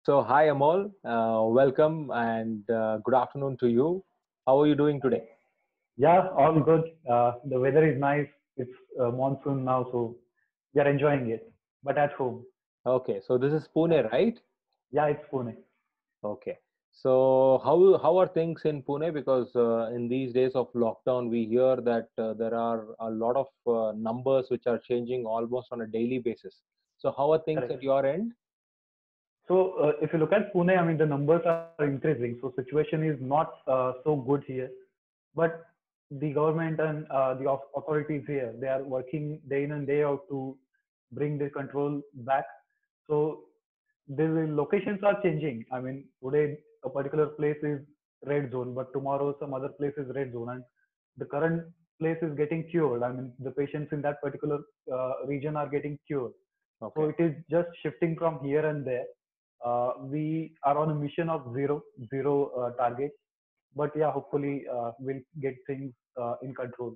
So, hi Amol, welcome and good afternoon to you. How are you doing today? Yeah, all good. The weather is nice. It's monsoon now, so we are enjoying it. But at home. Okay, so this is Yeah, Pune, right? yeah, it's Pune. Okay. So, how are things in Pune? Because in these days of lockdown, we hear that there are a lot of numbers which are changing almost on a daily basis. So, how are things Correct. at your end? So if you look at Pune, I mean the numbers are increasing. So situation is not so good here. But the government and the authorities here, they are working day in and day out to bring the control back. So the locations are changing. I mean, today a particular place is red zone, but tomorrow some other place is red zone, and the current place is getting cured. I mean, the patients in that particular region are getting cured. So Okay. it is just shifting from here and there. We are on a mission of zero target, but yeah, hopefully we'll get things in control.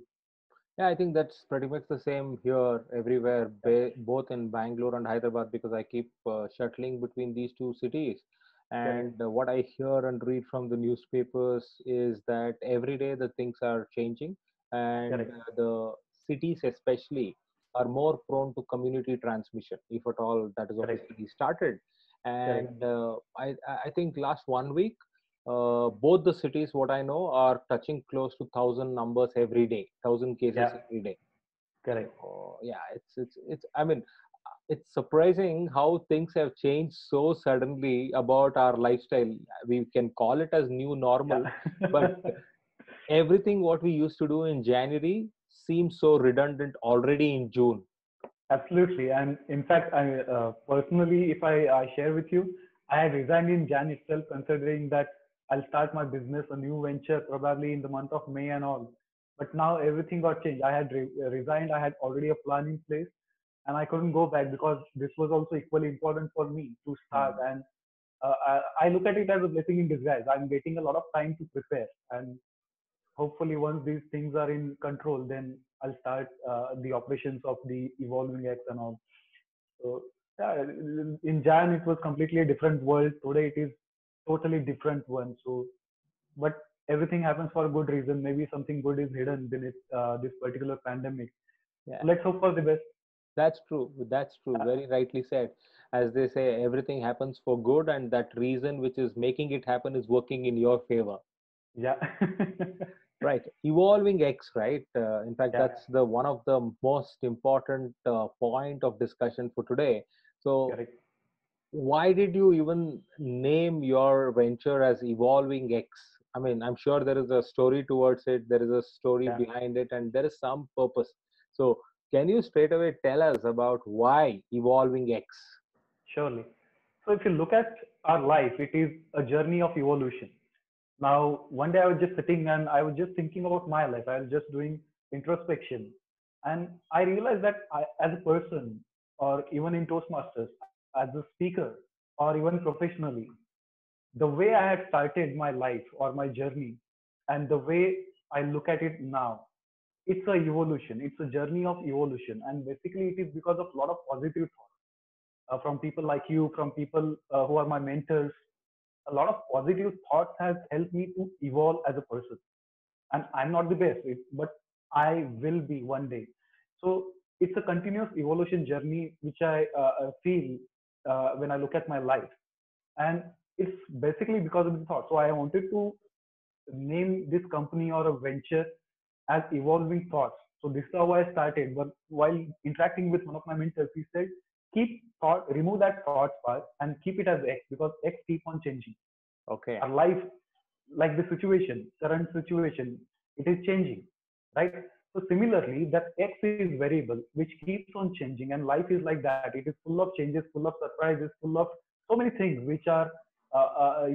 Yeah, I think that's pretty much the same here everywhere, Yeah, both in Bangalore and Hyderabad, because I keep shuttling between these two cities. correct, And what I hear and read from the newspapers is that every day the things are changing, and correct, the cities, especially, are more prone to community transmission, if at all that is correct, officially started. correct. And I think last 1 week, both the cities, what I know, are touching close to 1,000 numbers every day, 1,000 cases Yeah, every day. correct. So yeah, it's. I mean, it's surprising how things have changed so suddenly about our lifestyle. We can call it as new Yeah. normal, but everything what we used to do in January seems so redundant already in June. Absolutely. And in fact, I personally, if I share with you, I had resigned in Jan itself, considering that I'll start my business, a new venture, probably in the month of May and all. But now everything got changed. I had resigned. I had already a plan in place, and I couldn't go back because this was also equally important for me to start. Hmm. And I look at it as a blessing in disguise. I'm getting a lot of time to prepare, and hopefully once these things are in control, then I'll start the operations of the evolving X and all. So yeah, in Jan it was completely a different world. Today it is totally different one. So, but everything happens for a good reason. Maybe something good is hidden beneath this particular pandemic. Yeah. So let's hope for the best. That's true. That's true. Uh, Very rightly said. As they say, everything happens for good, and that reason which is making it happen is working in your favor. yeah, Right. Evolving X, right? In fact, yeah, that's the one of the most important point of discussion for today. So, correct. why did you even name your venture as Evolving X? I mean, I'm sure there is a story towards it, there is a story Yeah, behind it, and there is some purpose. So, can you straight away tell us about why Evolving X? surely. So if you look at our life, it is a journey of evolution. Now, one day I was just sitting and I was just thinking about my life. I was just doing introspection. And I realized that as a person, or even in Toastmasters, as a speaker, or even professionally, the way I had started my life or my journey, and the way I look at it now, it's a evolution. It's a journey of evolution. And basically, it is because of a lot of positive thoughts from people like you, from people who are my mentors. A lot of positive thoughts has helped me to evolve as a person. And I'm not the best, but I will be one day. So it's a continuous evolution journey, which I feel when I look at my life. And it's basically because of the thought. So I wanted to name this company or a venture as Evolving Thoughts. So this is how I started. But while interacting with one of my mentors, he said, keep thought, remove that thought part and keep it as X, because X keep on changing. Okay. Our life, like the situation, current situation, it is changing, right? So similarly, that X is variable, which keeps on changing, and life is like that. It is full of changes, full of surprises, full of so many things which are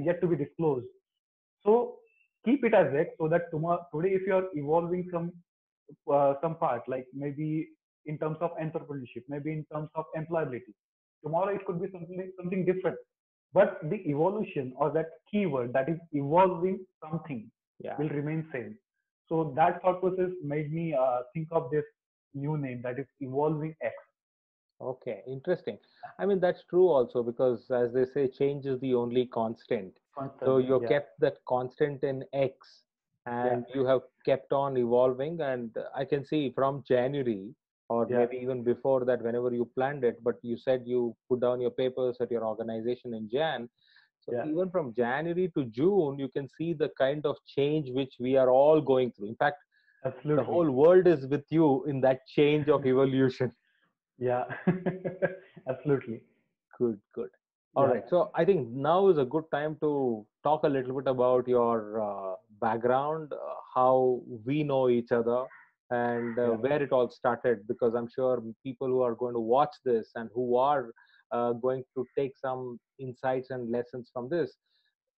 yet to be disclosed. So keep it as X, so that tomorrow, today, if you are evolving some part, like maybe in terms of entrepreneurship, maybe in terms of employability, tomorrow it could be something different. But the evolution or that keyword that is evolving something Yeah. will remain same. So that thought process made me think of this new name, that is Evolving X. Okay, interesting. I mean, that's true also because, as they say, change is the only constant. So Constant. you Yeah. kept that constant in X Yeah. and you have kept on evolving. And I can see from January or Yeah. maybe even before that, whenever you planned it, but you said you put down your papers at your organization in Jan. So Yeah. even from January to June, you can see the kind of change which we are all going through. In fact, the Absolutely. whole world is with you in that change of evolution. Yeah. Absolutely. Good, good. All Yeah. right. So I think now is a good time to talk a little bit about your background, how we know each other, and Yeah. where it all started. Because I'm sure people who are going to watch this and who are going to take some insights and lessons from this,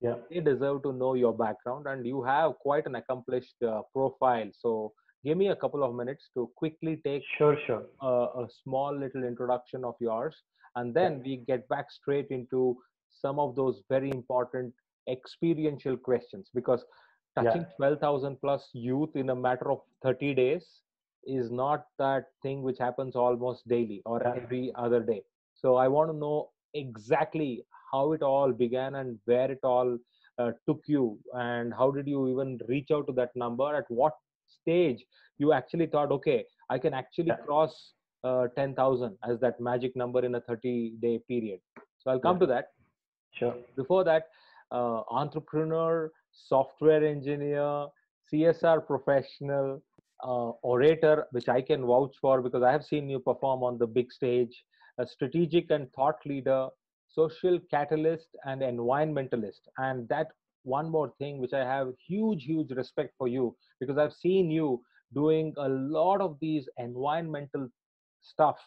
Yeah. they deserve to know your background. And you have quite an accomplished profile. So give me a couple of minutes to quickly take Sure. Sure. a small little introduction of yours, and Yeah. then we get back straight into some of those very important experiential questions because Yeah. touching 12,000 plus youth in a matter of 30 days is not that thing which happens almost daily or Yeah. every other day. So I want to know exactly how it all began and where it all took you, and how did you even reach out to that number, at what stage you actually thought, okay, I can actually Yeah. cross 10,000 as that magic number in a 30-day period. So I'll Yeah. come to that. Sure. Before that, entrepreneur, software engineer, CSR professional, orator, which I can vouch for because I have seen you perform on the big stage, a strategic and thought leader, social catalyst, and environmentalist. And that one more thing, which I have huge, huge respect for you because I've seen you doing a lot of these environmental stuff,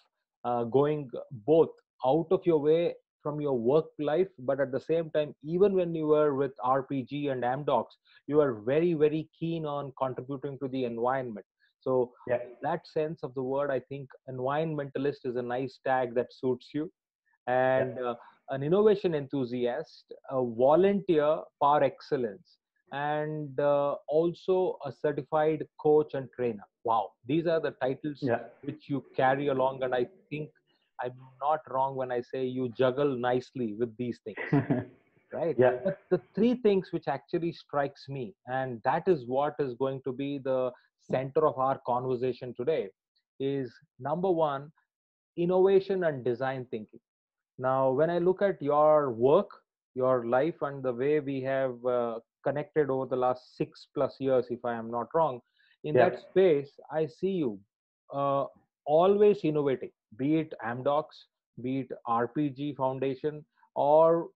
going both out of your way from your work life, but at the same time, even when you were with RPG and Amdocs, you are very, very keen on contributing to the environment. So, Yeah. in that sense of the word, I think environmentalist is a nice tag that suits you. Yeah. And an innovation enthusiast, a volunteer par excellence, and also a certified coach and trainer. Wow, these are the titles Yeah. which you carry along, and I think I'm not wrong when I say you juggle nicely with these things, right? Yeah. But the three things which actually strikes me, and that is what is going to be the center of our conversation today, is number one, innovation and design thinking. Now, when I look at your work, your life, and the way we have connected over the last 6 plus years, if I am not wrong, in Yeah. that space, I see you uh, always innovating, be it Amdocs, be it RPG Foundation, or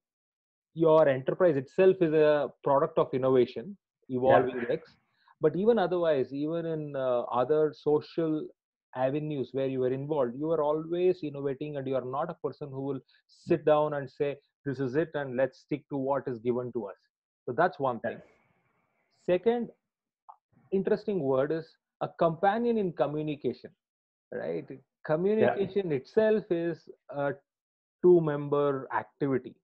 your enterprise itself is a product of innovation, Yeah. evolving X. But even otherwise, even in other social avenues where you are involved, you are always innovating, and you are not a person who will sit down and say, this is it, and let's stick to what is given to us. So that's one Yeah. thing. Second interesting word is a companion in communication, right? Yeah. Communication itself is a two-member activity,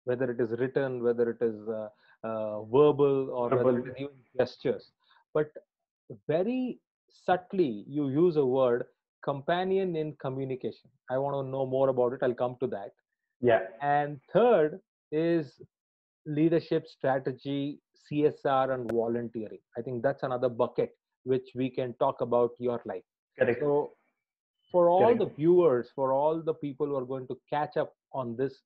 whether it is written, whether it is verbal, or whether it Verbal. is even gestures. But very subtly, you use a word companion in communication. I want to know more about it. I'll come to that. Yeah. And third is leadership strategy, CSR, and volunteering. I think that's another bucket which we can talk about your life. Correct. So, for all the Correct. viewers, for all the people who are going to catch up on this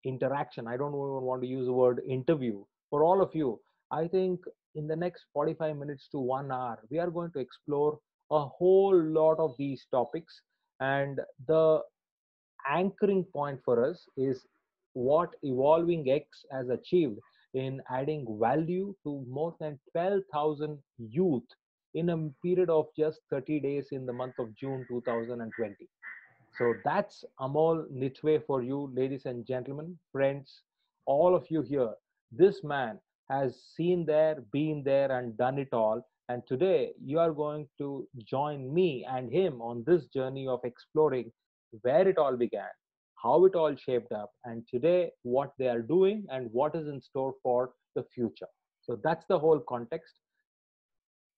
interaction, I don't even want to use the word interview, for all of you, I think in the next 45 minutes to 1 hour, we are going to explore a whole lot of these topics. And the anchoring point for us is what Evolving X has achieved in adding value to more than 12,000 youth in a period of just 30 days in the month of June 2020. So that's Amol Nitwe for you, ladies and gentlemen, friends, all of you here. This man has seen there, been there, and done it all. And today you are going to join me and him on this journey of exploring where it all began, how it all shaped up, and today what they are doing and what is in store for the future. So that's the whole context.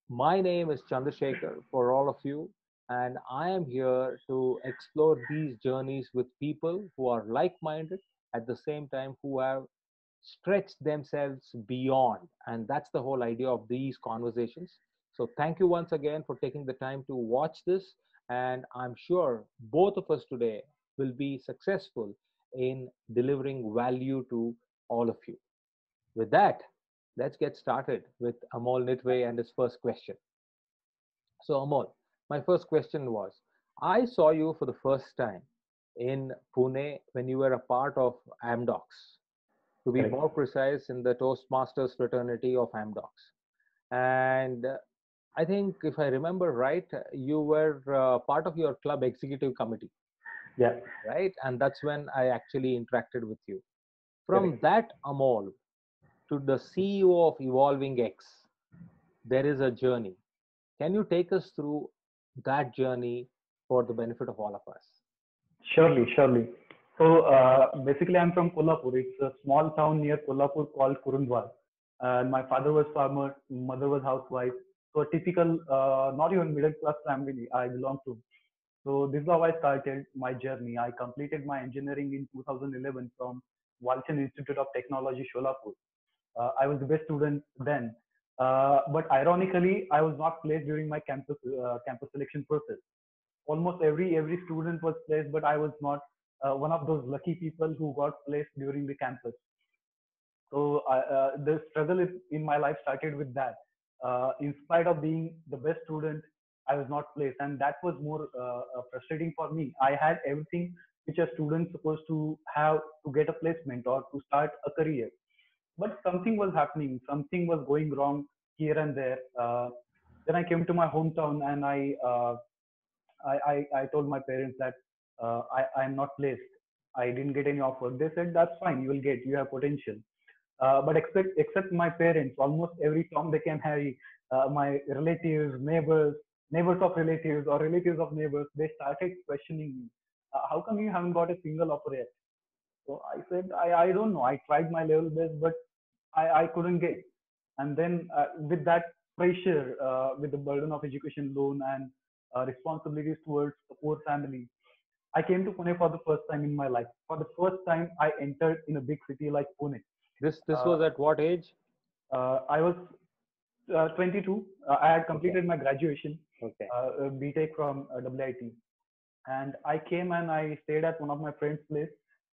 My name is Chandrasekhar for all of you. and I am here to explore these journeys with people who are like minded, at the same time, who have stretched themselves beyond. And that's the whole idea of these conversations. So, thank you once again for taking the time to watch this. And I'm sure both of us today will be successful in delivering value to all of you. With that, let's get started with Amol Nitwe and his first question. So, Amol, my first question was, I saw you for the first time in Pune when you were a part of Amdocs, to be Correct. more precise, in the Toastmasters fraternity of Amdocs. And I think, if I remember right, you were part of your club executive committee, Yeah, right? And that's when I actually interacted with you. From correct. that Amol to the CEO of Evolving X, there is a journey. Can you take us through that journey for the benefit of all of us? Surely, surely. So basically, I'm from Kolhapur. It's a small town near Kolhapur called Kurundwar. And my father was farmer, mother was housewife. So a typical, not even middle class family I belong to. So this is how I started my journey. I completed my engineering in 2011 from Walchand Institute of Technology, Sholapur. I was the best student then. But ironically, I was not placed during my campus selection process. Almost every student was placed, but I was not one of those lucky people who got placed during the campus. So the struggle in my life started with that. In spite of being the best student, I was not placed, and that was more frustrating for me. I had everything which a student supposed to have to get a placement or to start a career, but something was happening, something was going wrong here and there. Then I came to my hometown and I told my parents that I'm not placed. I didn't get any offer. They said, that's fine, you will get, you have potential. But except my parents, almost every Tom, Dick, and Harry, my relatives, neighbors, neighbors of relatives, or relatives of neighbors, they started questioning me. How come you haven't got a single offer yet? So I said, I don't know. I tried my level best, but I couldn't get. And then with that pressure, with the burden of education loan and responsibilities towards the poor family, I came to Pune for the first time in my life. For the first time, I entered in a big city like Pune. This Uh, was at what age? I was 22. I had Okay. completed my graduation, Okay. BTech from IIT, and I came and I stayed at one of my friend's place.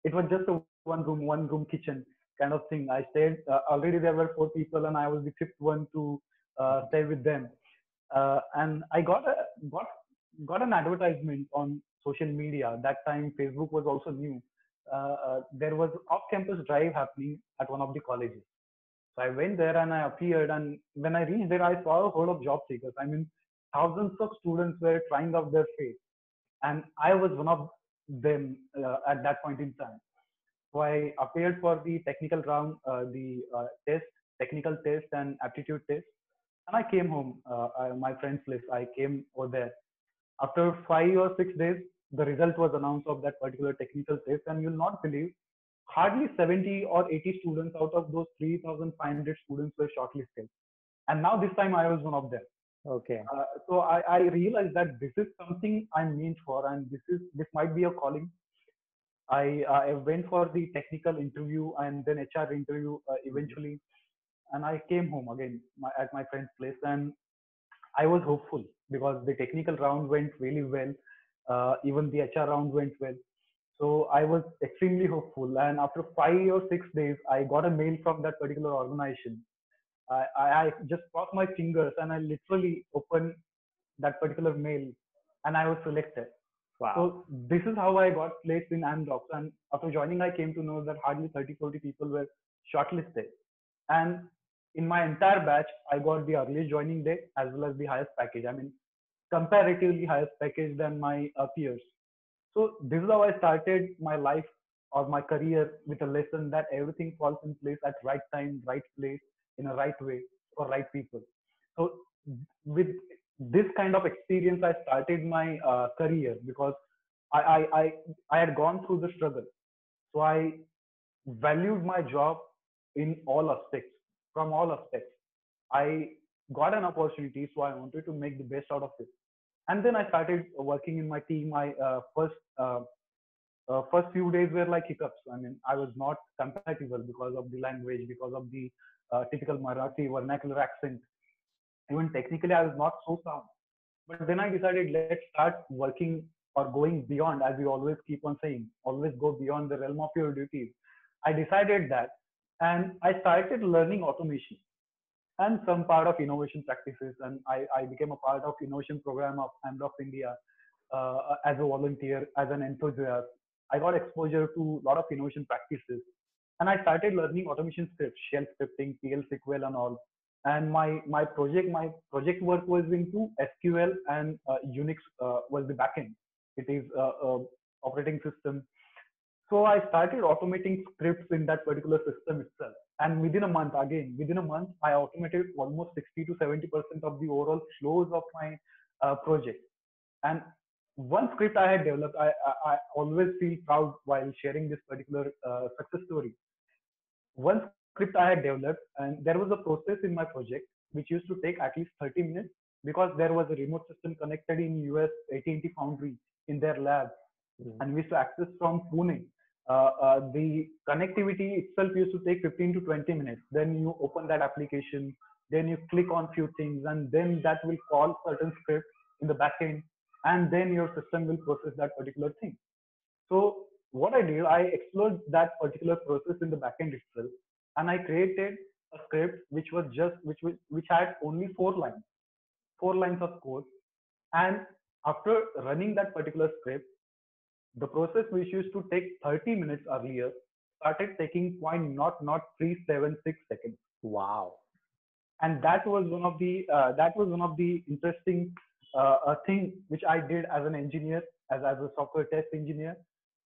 It was just a one room kitchen kind of thing. I stayed, already there were four people, and I was the fifth one to stay with them. And I got got an advertisement on social media. That time Facebook was also new. There was off-campus drive happening at one of the colleges. So I went there and I appeared, and when I reached there, I saw a whole of job seekers. I mean, thousands of students were trying out their fate, and I was one of them at that point in time. So I appeared for the technical round, the technical test and aptitude test, and I came home. My friend's place. I came over there. After 5 or 6 days, the result was announced of that particular technical test, and you'll not believe, hardly 70 or 80 students out of those 3,500 students were shortlisted. And now this time I was one of them. Okay. So I realized that this is something I'm meant for, and this might be a calling. I went for the technical interview and then HR interview Mhm. eventually, and I came home again at my friend's place, and I was hopeful because the technical round went really well. Even the HR round went well. So I was extremely hopeful. And after 5 or 6 days, I got a mail from that particular organization. I just crossed my fingers and I literally opened that particular mail and I was selected. Wow. So this is how I got placed in Amdocs. And after joining, I came to know that hardly 30, 40 people were shortlisted. And in my entire batch, I got the earliest joining date as well as the highest package. I mean, comparatively highest package than my peers. So this is how I started my life or my career with a lesson that everything falls in place at right time, right place, in a right way for right people. So with this kind of experience, I started my career because I, I I I had gone through the struggle. So I valued my job in all aspects, from all aspects. I got an opportunity, so I wanted to make the best out of it. And then I started working in my team. My first few days were like hiccups. I mean, I was not compatible because of the language, because of the typical Marathi vernacular accent. Even technically, I was not so sound. But then I decided, let's start working or going beyond, as we always keep on saying, always go beyond the realm of your duties. I decided that, and I started learning automation and some part of innovation practices. And I became a part of innovation program of Amdocs India as a volunteer, as an enthusiast. I got exposure to a lot of innovation practices, and I started learning automation scripts, shell scripting, PL SQL, and all. And my project work was into SQL, and Unix was the backend. It is operating system. So I started automating scripts in that particular system itself. And within a month, I automated almost 60 to 70% of the overall flows of my project. And one script I had developed, I always feel proud while sharing this particular success story. One script I had developed, and there was a process in my project which used to take at least 30 minutes because there was a remote system connected in US AT&T Foundry in their lab, Mm. and we used to access from Pune. The connectivity itself used to take 15 to 20 minutes. Then you open that application, then you click on few things, and then that will call certain script in the backend, and then your system will process that particular thing. So what I did, I explored that particular process in the backend itself, and I created a script which had only 4 lines, 4 lines of code. And after running that particular script, the process which used to take 30 minutes earlier started taking point not 376 seconds. Wow. And that was one of the interesting thing which I did as an engineer, as a software test engineer,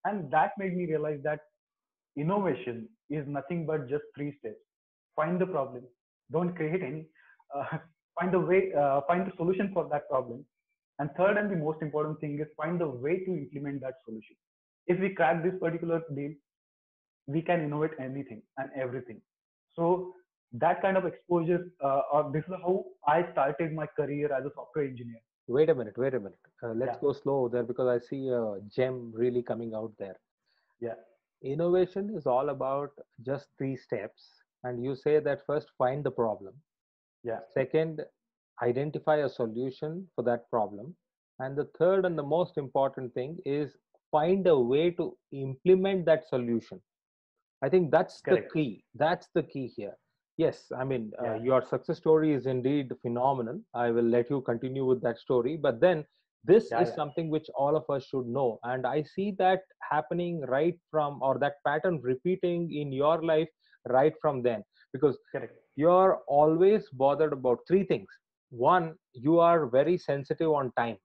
and that made me realize that innovation is nothing but just 3 steps. Find the problem, don't create any, uh, find the solution for that problem, and third and the most important thing is find the way to implement that solution. If we crack this particular deal, we can innovate anything and everything. So that kind of exposure, or this is how I started my career as a software engineer. Wait a minute, wait a minute. Let's Yeah, go slow there because I see a gem really coming out there. yeah, Innovation is all about just three steps. And you say that first, find the problem. yeah. Second, identify a solution for that problem. And the third and the most important thing is find a way to implement that solution. I think that's the Correct. key. That's the key here. Yes, I mean, Yeah, your success story is indeed phenomenal. I will let you continue with that story. But then this yeah, is yeah. something which all of us should know. And I see that happening right from, or that pattern repeating in your life right from then. Because Correct. you're always bothered about three things. One, you are very sensitive on time.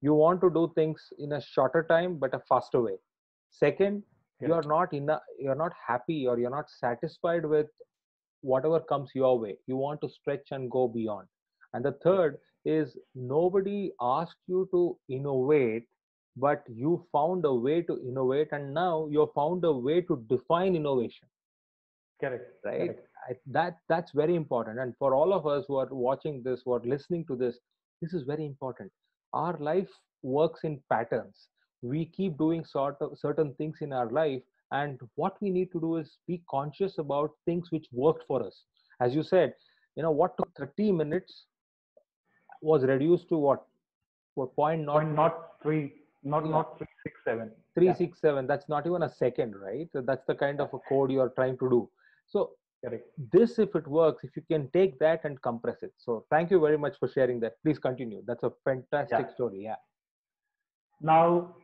You want to do things in a shorter time but a faster way. Second, Correct. you're not happy or you're not satisfied with whatever comes your way. You want to stretch and go beyond. And the Yeah. third is nobody asked you to innovate, but you found a way to innovate, and now you found a way to define innovation, Correct. right? Correct. That's very important. And for all of us who are watching this, who are listening to this is very important. Our life works in patterns. We keep doing sort of certain things in our life, and what we need to do is be conscious about things which worked for us. As you said, what took 30 minutes was reduced to what point not Point not three, not yeah, not 367. Yeah. 367. That's not even a second, right? So that's the kind Yeah. of a code you are trying to do. So Correct. this, if it works, if you can take that and compress it. So thank you very much for sharing that. Please continue. That's a Yeah. fantastic story. Yeah. Now,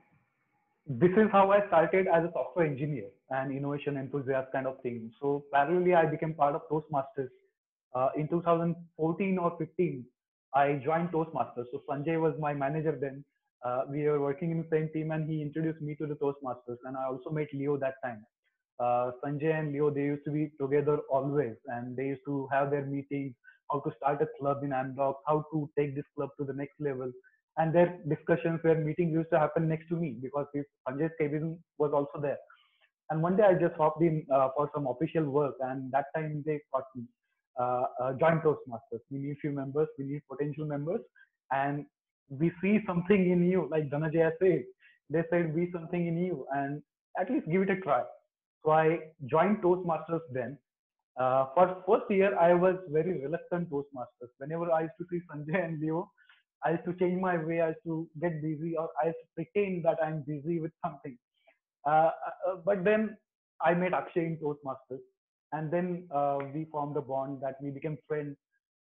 this is how I started as a software engineer and innovation enthusiast kind of thing. So parallelly, I became part of Toastmasters. In 2014 or 15, I joined Toastmasters. So Sanjay was my manager then. We were working in the same team, and he introduced me to the Toastmasters. And I also met Leo that time. Sanjay and Leo, they used to be together always, and they used to have their meetings, how to start a club in Amdocs, how to take this club to the next level. And their discussions, their meetings used to happen next to me because Sanjay's cabin was also there. And one day I just hopped in for some official work, and that time they got me join Toastmasters. We need few members, we need potential members, and we see something in you, like Dhanajaya said. They said, be something in you and at least give it a try. So I joined Toastmasters then. For first year, I was very reluctant Toastmasters. Whenever I used to see Sanjay and Leo, I used to change my way. I used to get busy, or I used to pretend that I'm busy with something. But then I met Akshay in Toastmasters, and then we formed a bond that we became friends.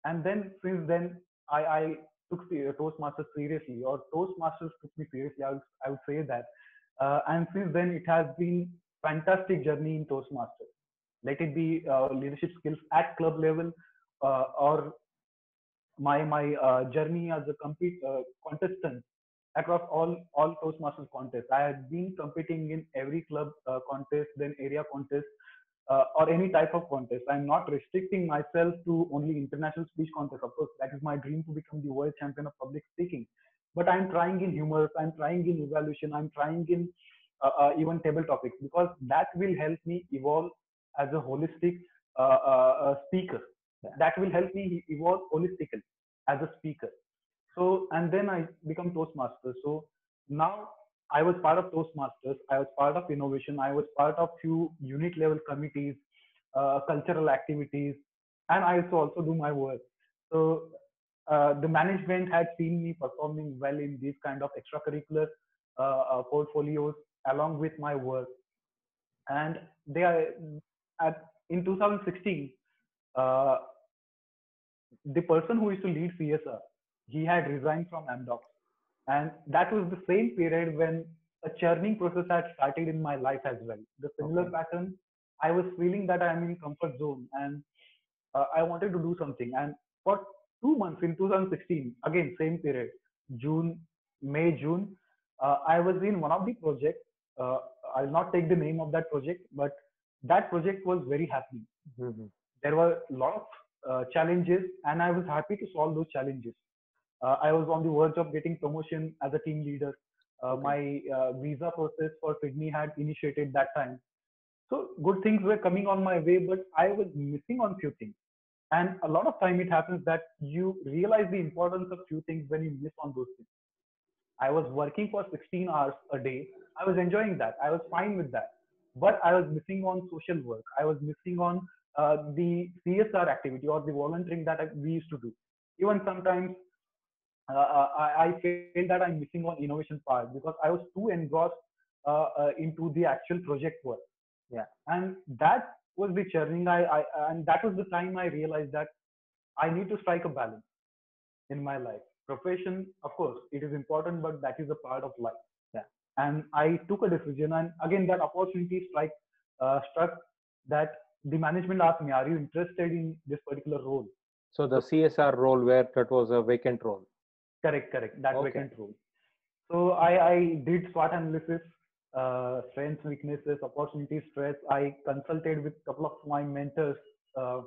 And then since then, I took Toastmasters seriously, or Toastmasters took me seriously. I would say that. And since then, it has been fantastic journey in Toastmasters. Let it be leadership skills at club level, or my journey as a contestant across all Toastmasters contests. I have been competing in every club contest, then area contest, or any type of contest. I'm not restricting myself to only international speech contest. Of course, that is my dream, to become the world champion of public speaking. But I'm trying in humor, I'm trying in evaluation, I'm trying in even table topics, because that will help me evolve as a holistic speaker. Yeah. That will help me evolve holistically as a speaker. So, and then I become Toastmaster. So now I was part of Toastmasters. I was part of innovation. I was part of few unit level committees, cultural activities, and I also do my work. So the management had seen me performing well in these kind of extracurricular portfolios along with my work, and they are at in 2016. Uh, the person who used to lead CSR, he had resigned from Amdocs. And that was the same period when a churning process had started in my life as well. The similar Okay. pattern, I was feeling that I'm in comfort zone, and I wanted to do something. And for 2 months in 2016, again, same period, June, May, June, I was in one of the projects. Uh, I'll not take the name of that project, but that project was very happy. Hmm. There were a lot of challenges, and I was happy to solve those challenges. I was on the verge of getting promotion as a team leader. Okay. My visa process for Sydney had initiated that time. So good things were coming on my way, but I was missing on few things. And a lot of time it happens that you realize the importance of few things when you miss on those things. I was working for 16 hours a day. I was enjoying that. I was fine with that. But I was missing on social work. I was missing on the CSR activity or the volunteering that we used to do. Even sometimes I feel that I'm missing on innovation part because I was too engrossed into the actual project work. Yeah. And that was the churning. And that was the time I realized that I need to strike a balance in my life. Profession, of course, it is important, but that is a part of life. Yeah. And I took a decision, and again that opportunity struck that the management asked me, "Are you interested in this particular role?" So the So CSR role where that was a vacant role. correct, that Okay. vacant role. So I did SWOT analysis, strengths, weaknesses, opportunities, stress. I consulted with a couple of my mentors, uh,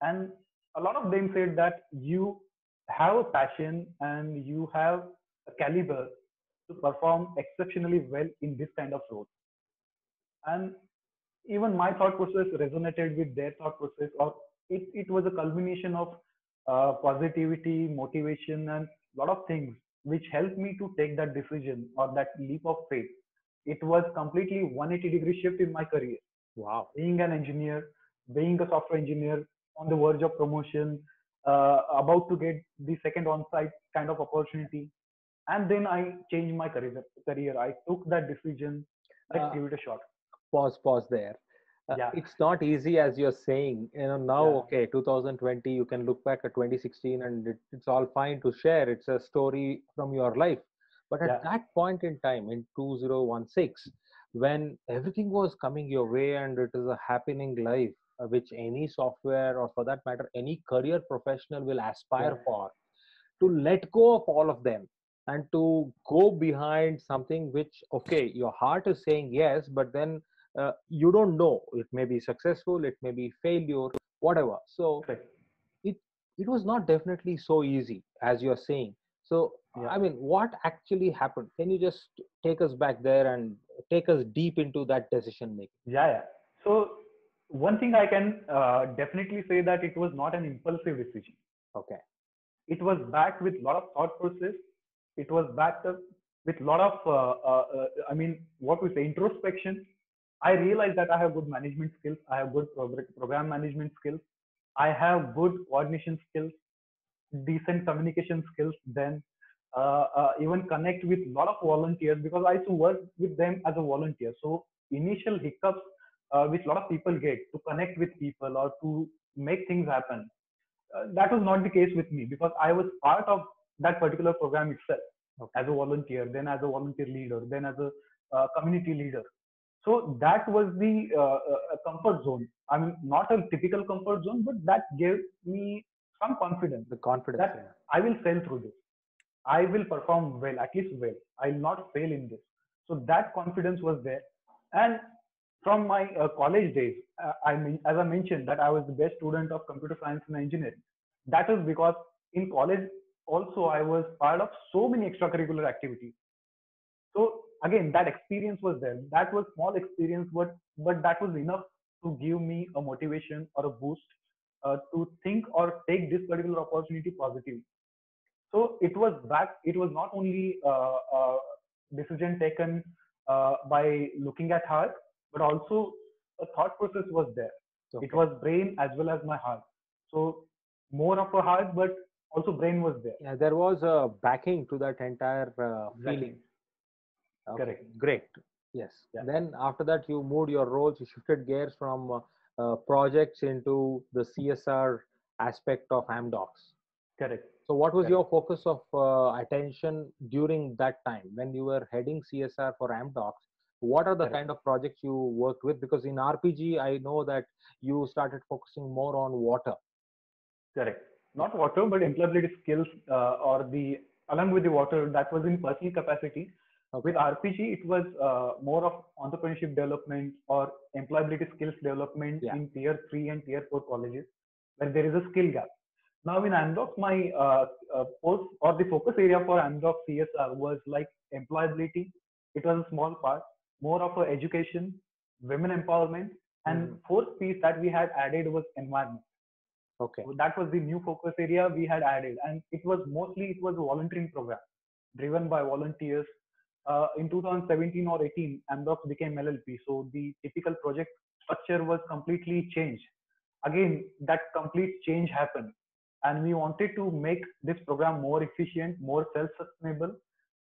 and a lot of them said that you have a passion and you have a caliber to perform exceptionally well in this kind of role. And even my thought process resonated with their thought process, or it was a culmination of positivity, motivation, and a lot of things which helped me to take that decision or that leap of faith. It was completely 180-degree shift in my career. Wow. Being an engineer, being a software engineer, on the verge of promotion, about to get the second on-site kind of opportunity, and then I changed my career. I took that decision. Let's Uh, give it a shot. pause there. Yeah, It's not easy as you're saying. Now, yeah, okay, 2020, you can look back at 2016 and it's all fine to share. It's a story from your life. But at yeah. that point in time, in 2016, when everything was coming your way and it is a happening life, which any software or for that matter, any career professional will Yeah, aspire for, to let go of all of them and to go behind something which, okay, your heart is saying yes, but then you don't know, it may be successful, it may be failure, whatever. So correct. it it was not definitely so easy as you're saying. So Yeah, I mean, what actually happened? Can you just take us back there and take us deep into that decision making? yeah. So one thing I can definitely say that it was not an impulsive decision. Okay. It was backed with a lot of thought process. it was backed up with a lot of, I mean, what we say, introspection. I realized that I have good management skills. I have good program management skills. I have good coordination skills, decent communication skills. Then even connect with a lot of volunteers because I used to work with them as a volunteer. So initial hiccups which a lot of people get to connect with people or to make things happen, that was not the case with me because I was part of that particular program itself Okay. as a volunteer, then as a volunteer leader, then as a community leader. So that was the comfort zone. I mean, not a typical comfort zone, but that gave me some confidence The confidence, that yeah. I will sail through this. I will perform well, at least well. I'll not fail in this. So that confidence was there. And from my college days, I mean, as I mentioned, that I was the best student of computer science and engineering. That is because in college also I was part of so many extracurricular activities. So again, that experience was there. That was small experience, but that was enough to give me a motivation or a boost to think or take this particular opportunity positively. So it was back. It was not only decision taken by looking at heart, but also a thought process was there. It Okay. was brain as well as my heart. So more of a heart, but also brain was there. Yeah, there was a backing to that entire feeling. Exactly. Okay, Correct. great. Yes. Yeah. Then after that, you moved your roles, you shifted gears from projects into the CSR aspect of Amdocs. Correct. So, what was Correct. your focus of attention during that time when you were heading CSR for Amdocs? What are the Correct. kind of projects you worked with? Because in RPG, I know that you started focusing more on water. Correct. Yeah. Not water, but employability skills or the along with the water that was in personal capacity. With Okay. RPG, it was more of entrepreneurship development or employability skills development Yeah. in tier 3 and tier 4 colleges where there is a skill gap. Now in Amdocs, my post or the focus area for Amdocs CSR was like employability. It was a small part, more of a education, women empowerment, and Mhm. fourth piece that we had added was environment. Okay. So that was the new focus area we had added, and it was a volunteering program driven by volunteers. In 2017 or 18, Amdocs became LLP, so the typical project structure was completely changed. Again, that complete change happened, and we wanted to make this program more efficient, more self-sustainable.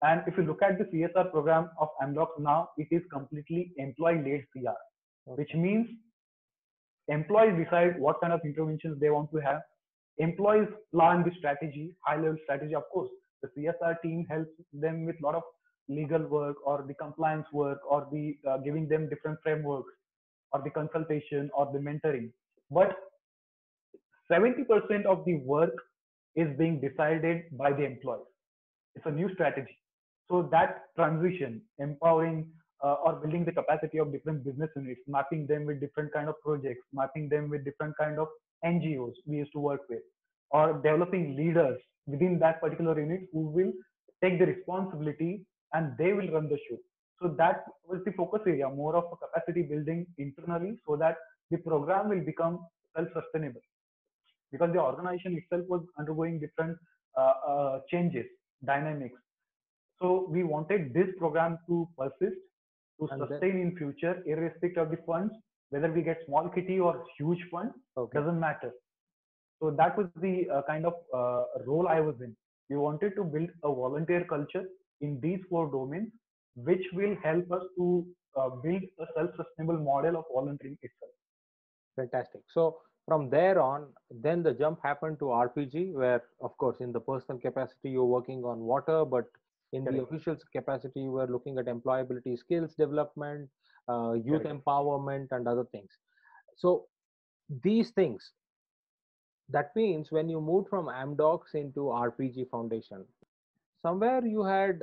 And if you look at the CSR program of Amdocs now, it is completely employee-led CR, which Okay. means employees decide what kind of interventions they want to have. Employees plan the strategy, high level strategy. Of course, the CSR team helps them with a lot of legal work or the compliance work or the giving them different frameworks or the consultation or the mentoring. But 70% of the work is being decided by the employees. It's a new strategy. So that transition, empowering or building the capacity of different business units, mapping them with different kind of projects, mapping them with different kind of NGOs we used to work with, or developing leaders within that particular unit who will take the responsibility and they will run the show. So that was the focus area, more of a capacity building internally so that the program will become self-sustainable because the organization itself was undergoing different changes, dynamics. So we wanted this program to persist, to And then, sustain in future, irrespective of the funds, whether we get small kitty or huge fund, okay. doesn't matter. So that was the kind of role I was in. We wanted to build a volunteer culture in these four domains, which will help us to build a self-sustainable model of volunteering itself. Fantastic. So from there on, then the jump happened to RPG, where, of course, in the personal capacity, you're working on water, but in the Correct, official capacity, you were looking at employability skills development, youth correct, empowerment, and other things. So these things, that means when you moved from Amdocs into RPG Foundation, somewhere you had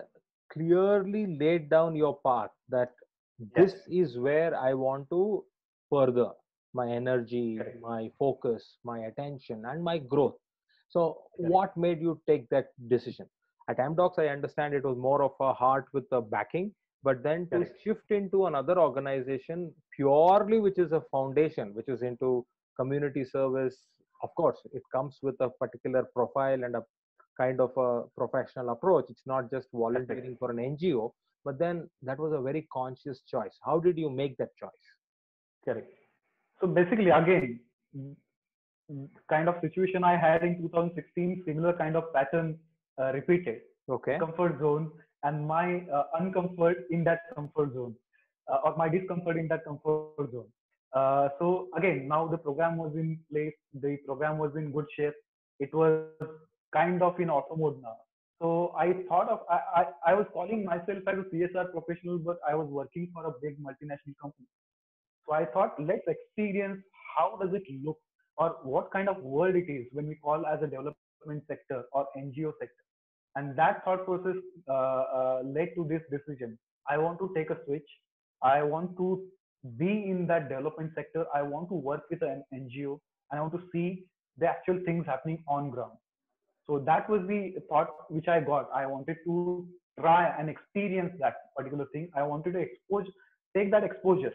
clearly laid down your path that yes, this is where I want to further my energy, correct, my focus, my attention, and my growth. So, correct, what made you take that decision? At Amdocs, I understand it was more of a heart with a backing, but then to correct, shift into another organization purely, which is a foundation, which is into community service, of course, it comes with a particular profile and a kind of a professional approach. It's not just Correct. volunteering for an NGO, but then that was a very conscious choice. How did you make that choice? Correct. So basically, again, kind of situation I had in 2016, similar kind of pattern repeated. The Okay. comfort zone and my uncomfort in that comfort zone, or my discomfort in that comfort zone. So again, now the program was in place, the program was in good shape. It was kind of in auto mode now. So I thought of, I was calling myself as a CSR professional, but I was working for a big multinational company. So I thought, let's experience how does it look or what kind of world it is when we call as a development sector or NGO sector. And that thought process led to this decision. I want to take a switch. I want to be in that development sector. I want to work with an NGO and I want to see the actual things happening on ground. So that was the thought which I got. I wanted to try and experience that particular thing. I wanted to take that exposure.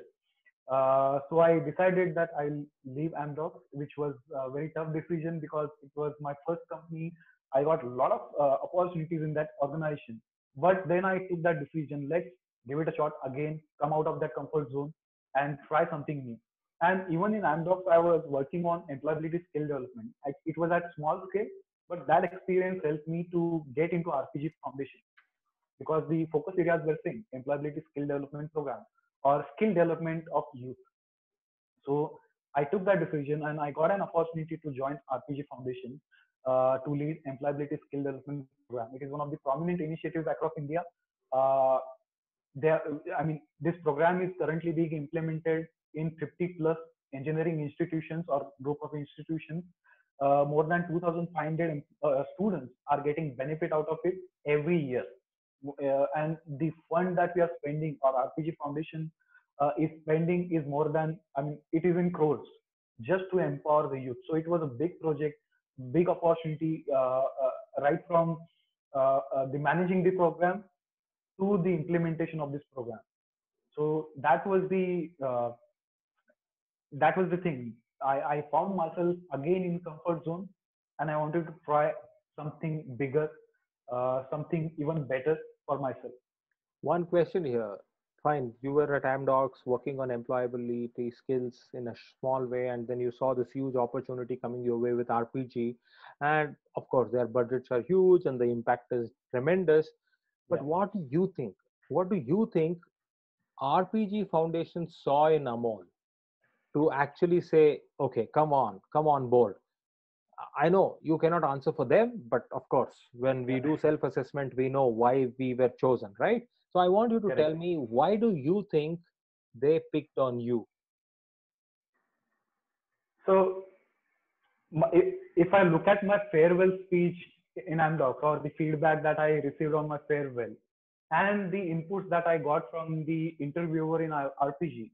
So I decided that I'll leave Amdocs, which was a very tough decision because it was my first company. I got a lot of opportunities in that organization. But then I took that decision. Let's give it a shot again, come out of that comfort zone and try something new. And even in Amdocs, I was working on employability skill development. It was at small scale, but that experience helped me to get into RPG Foundation because the focus areas were same: employability skill development program or skill development of youth. So I took that decision and I got an opportunity to join RPG Foundation to lead employability skill development program. It is one of the prominent initiatives across India. Uh, there, I mean, this program is currently being implemented in 50 plus engineering institutions or group of institutions. More than 2,500 students are getting benefit out of it every year. And the fund that we are spending, or RPG Foundation is spending, is more than, I mean, it is in crores just to empower the youth. So it was a big project, big opportunity, right from the managing the program to the implementation of this program. So that was the thing. I found myself again in comfort zone, and I wanted to try something bigger, something even better for myself. One question here. Fine, you were at Amdocs working on employability skills in a small way, and then you saw this huge opportunity coming your way with RPG. And of course, their budgets are huge and the impact is tremendous. But Yeah. what do you think? What do you think RPG Foundation saw in Amol to actually say, okay, come on board? I know you cannot answer for them, but of course, when we Yeah. do self assessment, we know why we were chosen, right? So I want you to tell Correct. me, why do you think they picked on you? So if I look at my farewell speech in Amdocs or the feedback that I received on my farewell and the inputs that I got from the interviewer in RPG,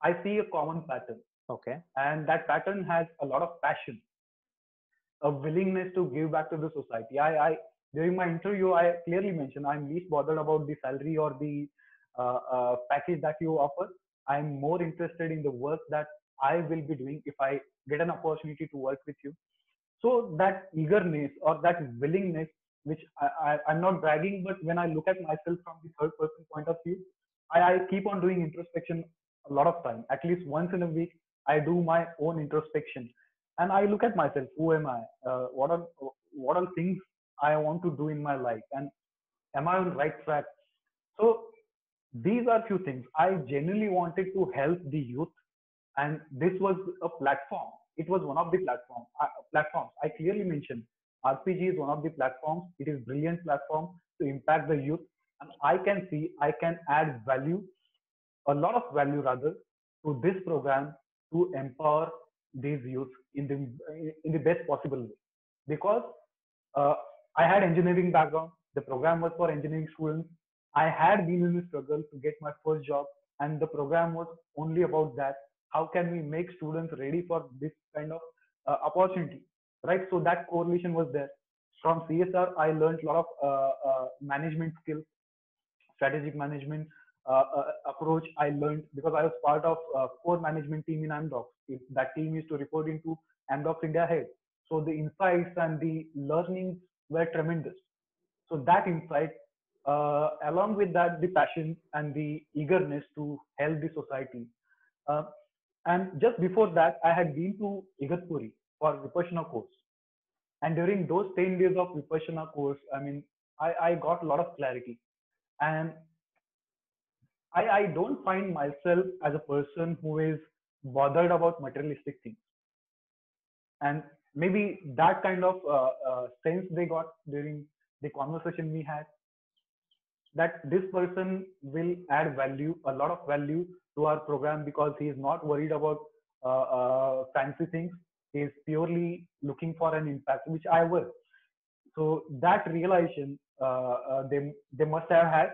I see a common pattern. Okay. And that pattern has a lot of passion, a willingness to give back to the society. I during my interview, I clearly mentioned I'm least bothered about the salary or the package that you offer. I'm more interested in the work that I will be doing if I get an opportunity to work with you. So that eagerness or that willingness, which I'm not bragging, but when I look at myself from the third person point of view, I keep on doing introspection a lot of time. At least once in a week, I do my own introspection, and I look at myself. Who am I? What are things I want to do in my life, and am I on right track? So these are few things. I genuinely wanted to help the youth, and this was a platform. It was one of the platforms. I clearly mentioned RPG is one of the platforms. It is brilliant platform to impact the youth, and I can see I can add value, a lot of value rather, to this program to empower these youth in the best possible way. Because uh, I had engineering background. The program was for engineering students. I had been in the struggle to get my first job, and the program was only about that. How can we make students ready for this kind of opportunity, right? So that correlation was there. From CSR, I learned a lot of management skills, strategic management approach. I learned because I was part of core management team in Amdocs. That team used to report into Amdocs India head. So the insights and the learnings were tremendous. So that insight, along with that, the passion and the eagerness to help the society. Uh, and just before that, I had been to Igatpuri for Vipassana course. And during those 10 days of Vipassana course, I mean, I got a lot of clarity. And I don't find myself as a person who is bothered about materialistic things. And maybe that kind of sense they got during the conversation we had, that this person will add value, a lot of value to our program, because he is not worried about fancy things. He is purely looking for an impact, which I was. So that realization, they must have had,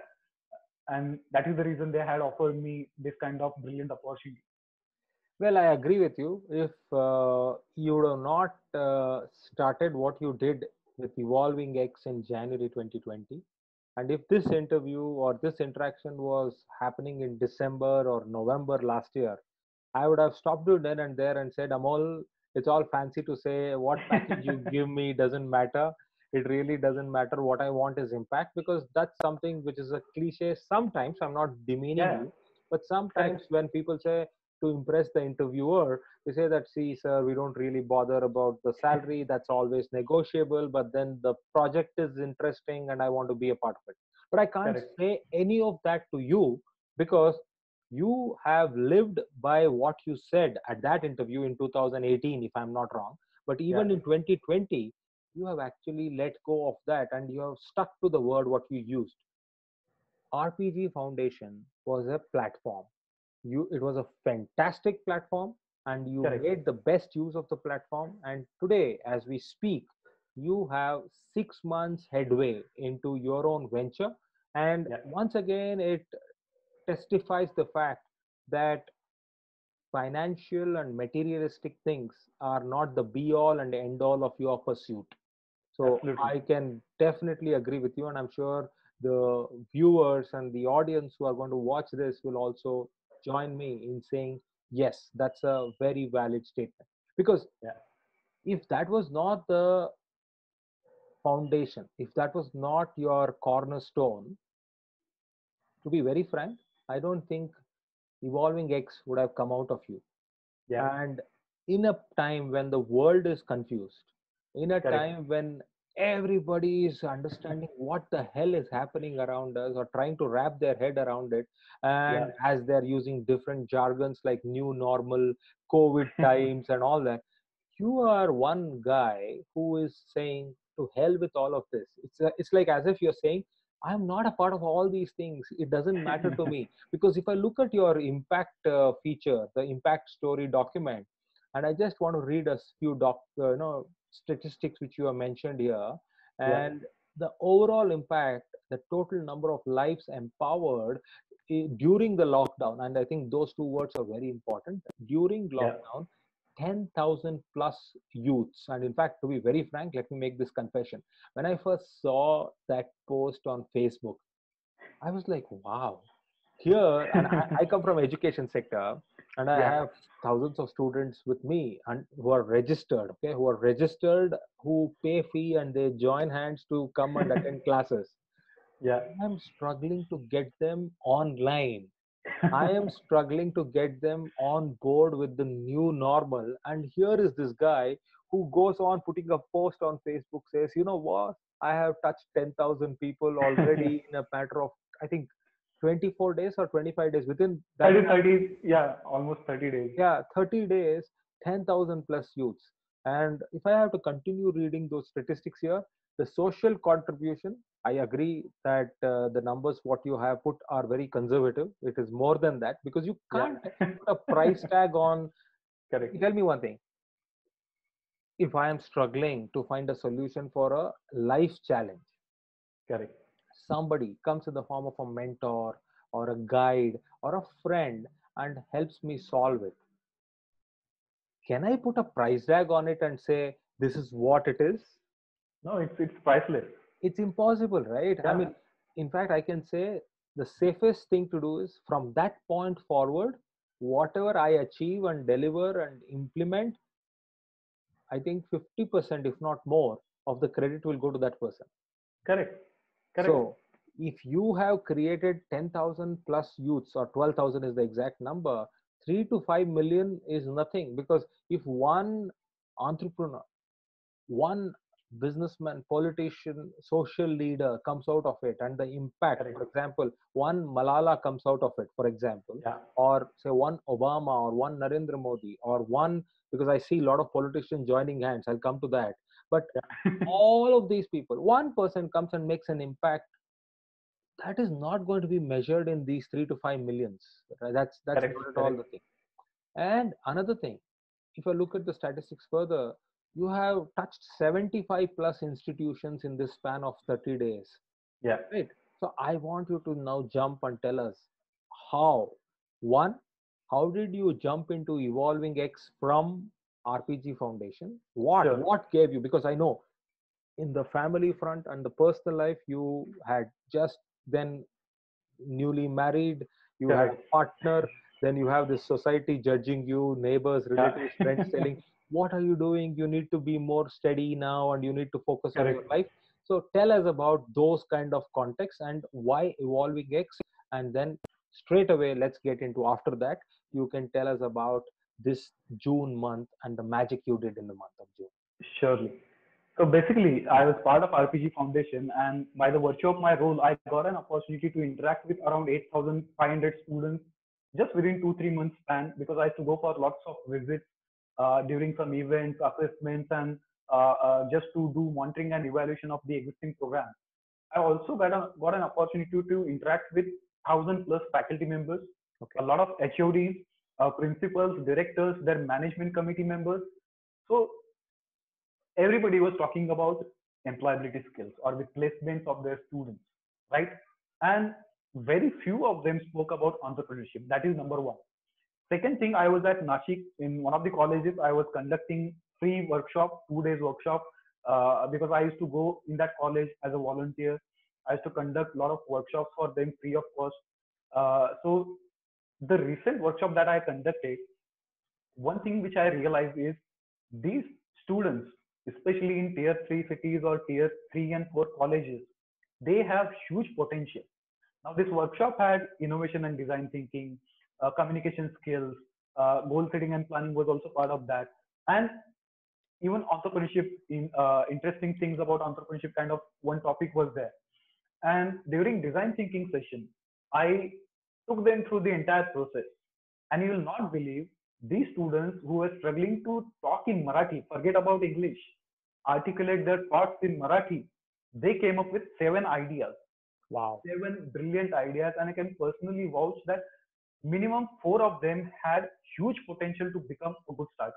and that is the reason they had offered me this kind of brilliant opportunity. Well, I agree with you. If you would have not started what you did with Evolving X in January 2020, and if this interview or this interaction was happening in December or November last year, I would have stopped you then and there and said, Amol, it's all fancy to say what package you give me doesn't matter. It really doesn't matter. What I want is impact, because that's something which is a cliche. Sometimes I'm not demeaning Yeah, you, but sometimes correct, when people say to impress the interviewer, they say that, see, sir, we don't really bother about the salary. That's always negotiable. But then the project is interesting and I want to be a part of it. But I can't correct. say any of that to you, because you have lived by what you said at that interview in 2018, if I'm not wrong. But Yeah, even in 2020, you have actually let go of that and you have stuck to the word what you used. RPG Foundation was a platform. It was a fantastic platform, and you correct. made the best use of the platform. And today, as we speak, you have 6 months headway into your own venture. And Yeah, once again, it testifies the fact that financial and materialistic things are not the be all and end all of your pursuit. So absolutely. I can definitely agree with you, and I'm sure the viewers and the audience who are going to watch this will also join me in saying, yes, that's a very valid statement. Because Yeah, if that was not the foundation, if that was not your cornerstone, to be very frank, I don't think Evolving X would have come out of you. yeah, And in a time when the world is confused, in a correct. time when everybody is understanding what the hell is happening around us or trying to wrap their head around it, Yeah, and as they're using different jargons like new normal, COVID times, and all that, you are one guy who is saying to hell with all of this. It's like as if you're saying, I'm not a part of all these things. It doesn't matter to me, because if I look at your impact feature, the impact story document, and I just want to read a few statistics which you have mentioned here, yeah, and the overall impact, the total number of lives empowered during the lockdown, and I think those two words are very important. During yeah, lockdown, 10,000 plus youths, and in fact, to be very frank, let me make this confession. When I first saw that post on Facebook, I was like, wow, here, and I come from education sector, and I yeah, have thousands of students with me and who are registered, okay, who are registered, who pay fee and they join hands to come and attend classes. yeah, I'm struggling to get them online. I am struggling to get them on board with the new normal. And here is this guy who goes on putting a post on Facebook, says, you know what? I have touched 10,000 people already in a matter of, I think, 24 days or 25 days. Within that 30, time, 30, yeah, almost 30 days. yeah, 30 days, 10,000 plus youths. And if I have to continue reading those statistics here, the social contribution, I agree that the numbers what you have put are very conservative. It is more than that, because you Yeah, can't put a price tag on. correct, Tell me one thing. If I am struggling to find a solution for a life challenge, correct. somebody comes in the form of a mentor or a guide or a friend and helps me solve it, can I put a price tag on it and say this is what it is? No, it's priceless. It's impossible, right? I Yeah, mean, in fact, I can say the safest thing to do is from that point forward, whatever I achieve and deliver and implement, I think 50%, if not more, of the credit will go to that person. Correct. Correct. So if you have created 10,000 plus youths, or 12,000 is the exact number, 3 to 5 million is nothing, because if one entrepreneur, one businessman, politician, social leader comes out of it, and the impact, Correct. for example, one Malala comes out of it, for example, Yeah. or say one Obama or one Narendra Modi or one, because I see a lot of politicians joining hands, I'll come to that. But Yeah. all of these people, one person comes and makes an impact, that is not going to be measured in these 3 to 5 millions. That's Correct. not at all Correct. the thing. And another thing, if I look at the statistics further, you have touched 75 plus institutions in this span of 30 days, Yeah. right? So I want you to now jump and tell us how. One, how did you jump into Evolving X from RPG Foundation? Sure. What gave you? Because I know in the family front and the personal life, you had just then newly married, you had a Correct. partner, then you have this society judging you, neighbors, Yeah. relatives, friends telling, what are you doing? You need to be more steady now and you need to focus on your Correct. life. So tell us about those kind of contexts and why Evolving X. And then straight away, let's get into, after that, you can tell us about this June month and the magic you did in the month of June. Surely. So basically, I was part of RPG Foundation, and by the virtue of my role, I got an opportunity to interact with around 8,500 students just within 2-3 months span, because I used to go for lots of visits during some events, assessments, and just to do monitoring and evaluation of the existing program. I also got an opportunity to interact with 1,000 plus faculty members, Okay. a lot of HODs, principals, directors, their management committee members. So everybody was talking about employability skills or the placements of their students, right? And very few of them spoke about entrepreneurship. That is number one. Second thing, I was at Nashik in one of the colleges. I was conducting free workshop, 2 days workshop, because I used to go in that college as a volunteer. I used to conduct a lot of workshops for them free of cost. So the recent workshop that I conducted, one thing which I realized is these students, especially in tier 3 cities or tier 3 and 4 colleges, they have huge potential. Now, this workshop had innovation and design thinking, communication skills, goal setting and planning was also part of that. And even entrepreneurship, interesting things about entrepreneurship, kind of one topic was there. And during design thinking session, I took them through the entire process. And you will not believe these students who were struggling to talk in Marathi, forget about English, articulate their thoughts in Marathi, they came up with 7 ideas, Wow. 7 brilliant ideas. And I can personally vouch that minimum 4 of them had huge potential to become a good start.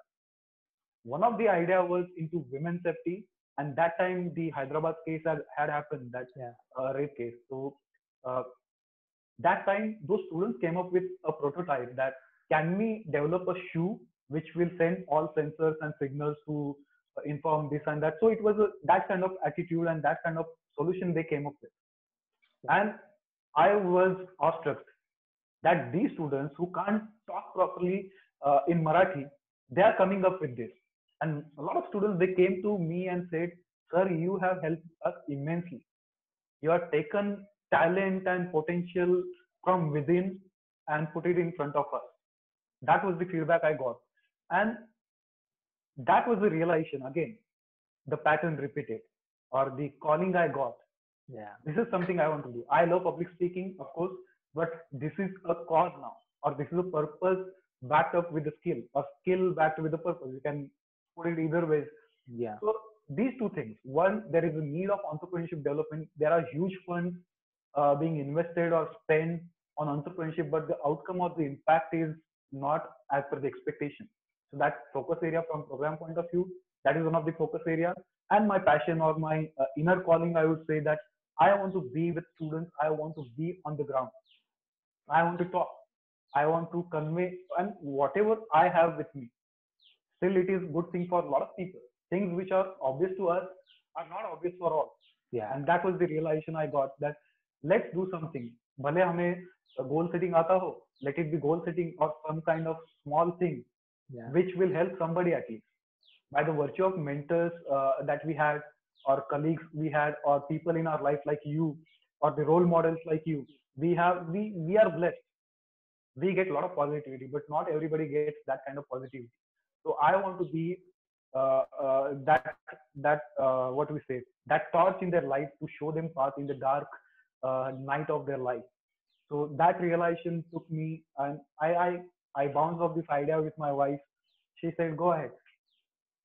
One of the idea was into women's safety, and that time the Hyderabad case had happened, that Yeah. rape case. So uh, that time those students came up with a prototype that can we develop a shoe which will send all sensors and signals to inform this and that. So it was that kind of attitude and that kind of solution they came up with. And I was awestruck that these students who can't talk properly in Marathi, they are coming up with this. And a lot of students, they came to me and said, sir, you have helped us immensely. You have taken talent and potential from within and put it in front of us. That was the feedback I got. And that was the realization again, the pattern repeated, or the calling I got. Yeah. This is something I want to do. I love public speaking, of course, but this is a cause now, or this is a purpose backed up with the skill, or skill backed with the purpose. You can put it either ways. Yeah. So these two things. One, there is a need of entrepreneurship development. There are huge funds being invested or spent on entrepreneurship, but the outcome or the impact is not as per the expectation. So that focus area from program point of view, that is one of the focus area. And my passion or my inner calling, I would say that I want to be with students. I want to be on the ground. I want to talk. I want to convey, and whatever I have with me, still it is good thing for a lot of people. Things which are obvious to us are not obvious for all. Yeah. And that was the realization I got, that let's do something. भले हमें goal setting आता हो, let it be goal setting or some kind of small thing Yeah. which will help somebody at least. By the virtue of mentors that we had, or colleagues we had, or people in our life like you, or the role models like you, we are blessed. We get a lot of positivity, but not everybody gets that kind of positivity. So I want to be that what we say, that torch in their life to show them path in the dark night of their life. So that realization took me, and I bounced off this idea with my wife. She said, "Go ahead,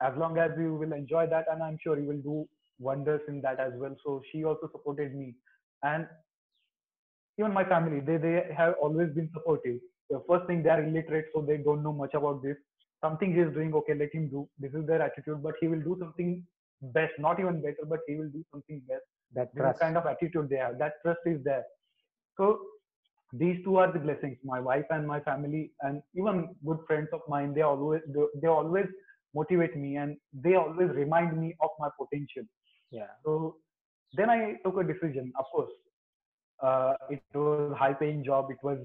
as long as you will enjoy that, and I'm sure you will do wonders in that as well." So she also supported me, and even my family, they have always been supportive. The first thing, they are illiterate, so they don't know much about this. Something he is doing, okay, let him do. This is their attitude, but he will do something best, not even better, but he will do something best. That This is trust. kind of attitude they have. That trust is there. So these two are the blessings. My wife and my family, and even good friends of mine, they always motivate me, and they always remind me of my potential. Yeah. So then I took a decision. Of course, it was high paying job. It was,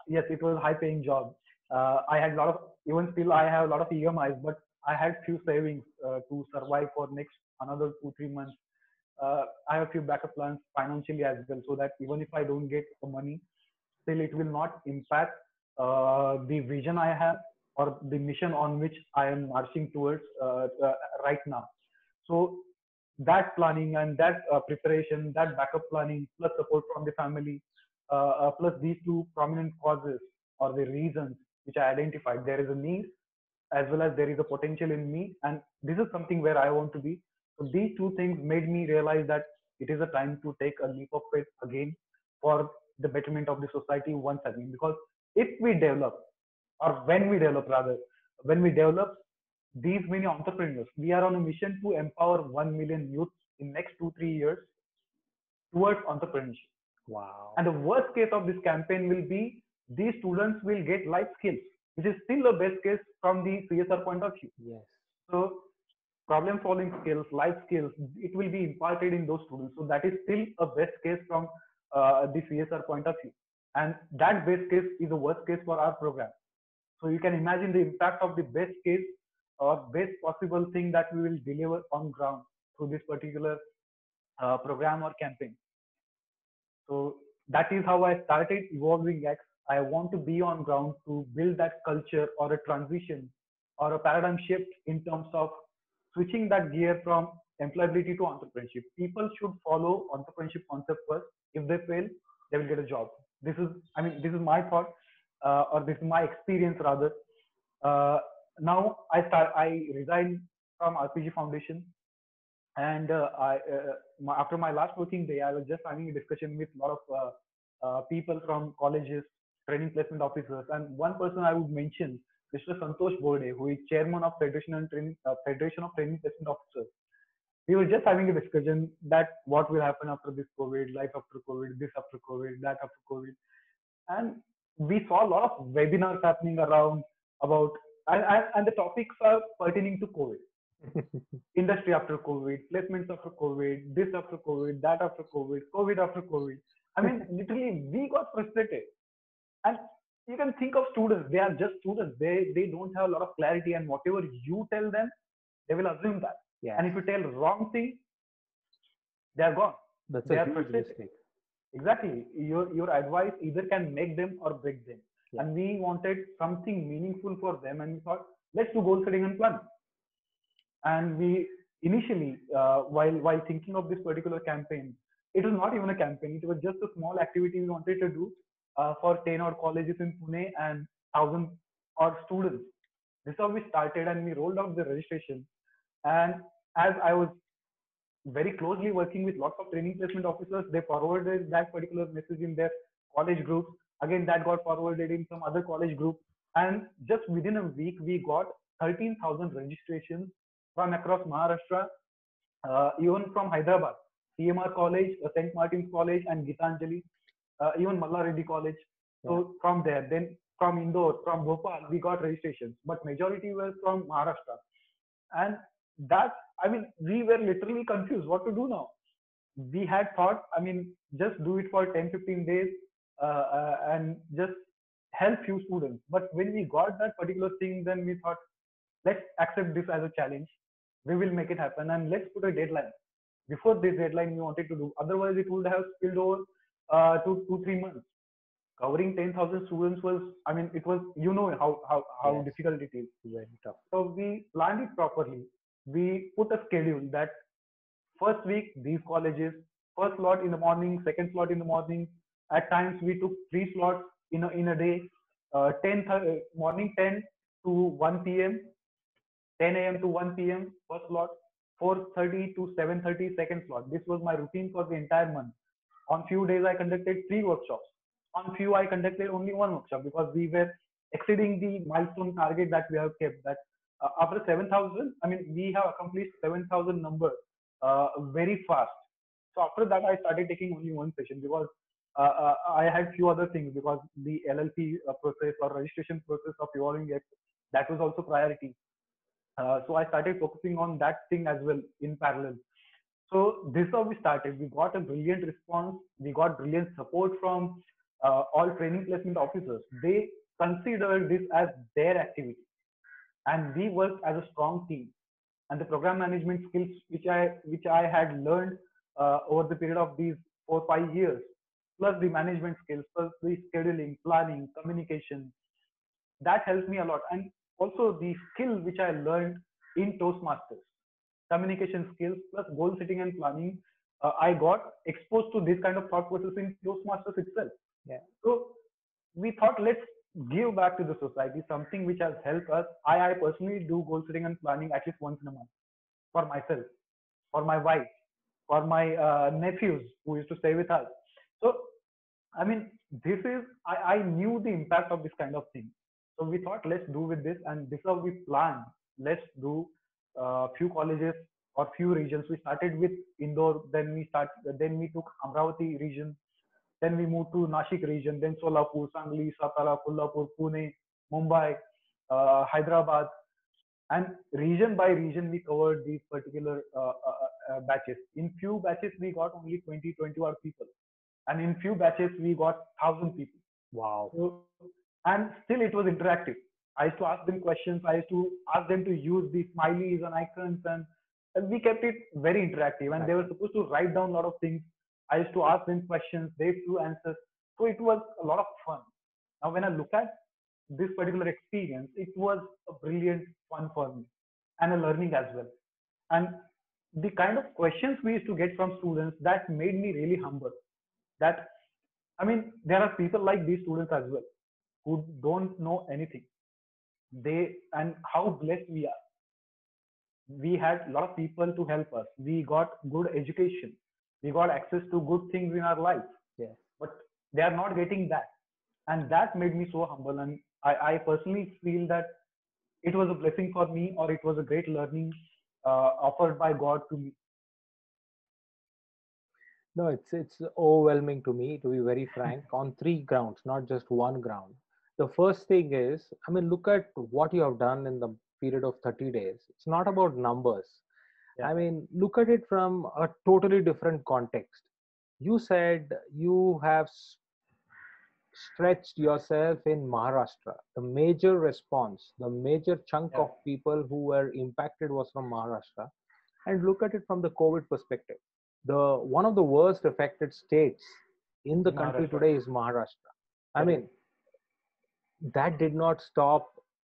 yes, it was high paying job. I had a lot of, even still I have a lot of EMIs, but I had few savings to survive for next another 2 3 months. I have few backup plans financially as well, so that even if I don't get the money, still it will not impact the vision I have or the mission on which I am marching towards right now. So that planning and that preparation, that backup planning, plus support from the family, plus these two prominent causes or the reasons which I identified. There is a need as well as there is a potential in me, and this is something where I want to be. So these two things made me realize that it is a time to take a leap of faith again for the betterment of the society once again. Because if we develop, or when we develop rather, when we develop these many entrepreneurs, we are on a mission to empower 1 million youth in next 2 3 years towards entrepreneurship. Wow. And the worst case of this campaign will be these students will get life skills, which is still a best case from the CSR point of view. Yes. So problem solving skills, life skills, it will be imparted in those students. So that is still a best case from the CSR point of view. And that best case is the worst case for our program. So you can imagine the impact of the best case or best possible thing that we will deliver on ground through this particular program or campaign. So that is how I started evolving X. I want to be on ground to build that culture or a transition or a paradigm shift in terms of switching that gear from employability to entrepreneurship. People should follow entrepreneurship concept first. If they fail, they will get a job. This is, I mean, this is my thought, or this is my experience rather. Uh, Now I resigned from RPG Foundation, and after my last working day, I was just having a discussion with a lot of people from colleges, training placement officers, and one person I would mention, Mr. Santosh Borde, who is chairman of Federation of Training Placement Officers. We were just having a discussion that what will happen after this COVID, life after COVID, this after COVID, that after COVID, and we saw a lot of webinars happening around about, and the topics are pertaining to COVID, industry after COVID, placements after COVID, this after COVID, that after COVID, COVID after COVID. I mean, literally, we got frustrated. And you can think of students; they are just students. They don't have a lot of clarity, and whatever you tell them, they will assume that. Yes. And if you tell wrong thing, they are gone. That's They a are huge frustrated. mistake. Exactly. Your advice either can make them or break them. Yeah. And we wanted something meaningful for them, and we thought, let's do goal setting and plan. And we initially, while thinking of this particular campaign, it was not even a campaign. It was just a small activity we wanted to do for 10 odd colleges in Pune and 1,000 odd students. This is how we started, and we rolled out the registration. And as I was very closely working with lots of training placement officers, they forwarded that particular message in their college groups. Again, that got forwarded in some other college group. And just within a week, we got 13,000 registrations from across Maharashtra, even from Hyderabad, CMR College, St. Martin's College, and Gitanjali, even Malla Reddy College. Yeah. So from there, then from Indore, from Bhopal, we got registrations, but majority were from Maharashtra. And that, I mean, we were literally confused what to do now. We had thought, I mean, just do it for 10 15 days and just help few students. But when we got that particular thing, then we thought, let's accept this as a challenge. We will make it happen, and let's put a deadline. before this deadline we wanted to do. Otherwise, it would have spilled over to 2 3 months. Covering 10,000 students was, I mean, it was, you know, how Yes, difficult it is. very tough. So we planned it properly. We put a schedule that first week these colleges, first slot in the morning, second slot in the morning. At times we took three slots in a day. 10 morning 10 to 1 p.m., 10 a.m. to 1 p.m. first slot, 4:30 to 7:30 second slot. This was my routine for the entire month. On few days I conducted three workshops. On few I conducted only one workshop because we were exceeding the milestone target that we have kept. That after 7,000, I mean, we have accomplished 7,000 numbers very fast. So after that, I started taking only one session because I had few other things because the LLP process or registration process of evolving it, that was also priority. So I started focusing on that thing as well in parallel. So this is how we started. We got a brilliant response. We got brilliant support from all training placement officers. They considered this as their activity, and we worked as a strong team. And the program management skills which I had learned over the period of these 4 5 years, plus the management skills, plus the scheduling, planning, communication, that helped me a lot. And also the skill which I learned in Toastmasters, communication skills plus goal setting and planning. I got exposed to this kind of thought process in Toastmasters itself. Yeah. So we thought, let's give back to the society something which has helped us. I personally do goal setting and planning at least once in a month for myself, for my wife, for my nephews who used to stay with us. So I mean, this is, I knew the impact of this kind of thing. So we thought, let's do with this, and this is how we planned. Let's do few colleges or few regions. We started with Indore, then we took Amravati region, then we moved to Nashik region, then Solapur, Sangli, Satara, Kolhapur, Pune, Mumbai, Hyderabad, and region by region we covered these particular batches. In few batches we got only 20 odd people, and in few batches we got 1,000 people. Wow. So, and still it was interactive. I used to ask them questions. I used to ask them to use the smileys and icons, and we kept it very interactive. And they were supposed to write down a lot of things. I used to ask them questions. They used to answer. So it was a lot of fun. Now, when I look at this particular experience, it was a brilliant fun for me and a learning as well. And the kind of questions we used to get from students, that made me really humble. That, I mean, there are people like these students as well who don't know anything. They, and how blessed we are. We had a lot of people to help us. We got good education. We got access to good things in our life. Yes. But they are not getting that. And that made me so humble. And I personally feel that it was a blessing for me, or it was a great learning offered by God to me. No, it's overwhelming to me, to be very frank, on three grounds, not just one ground. The first thing is, I mean, look at what you have done in the period of 30 days. It's not about numbers. Yeah. I mean, look at it from a totally different context. You said you have stretched yourself in Maharashtra. The major response, the major chunk Yeah. of people who were impacted was from Maharashtra. And look at it from the COVID perspective. The one of the worst affected states in the In country Maharashtra. today is Maharashtra. I Correct. mean, that did not stop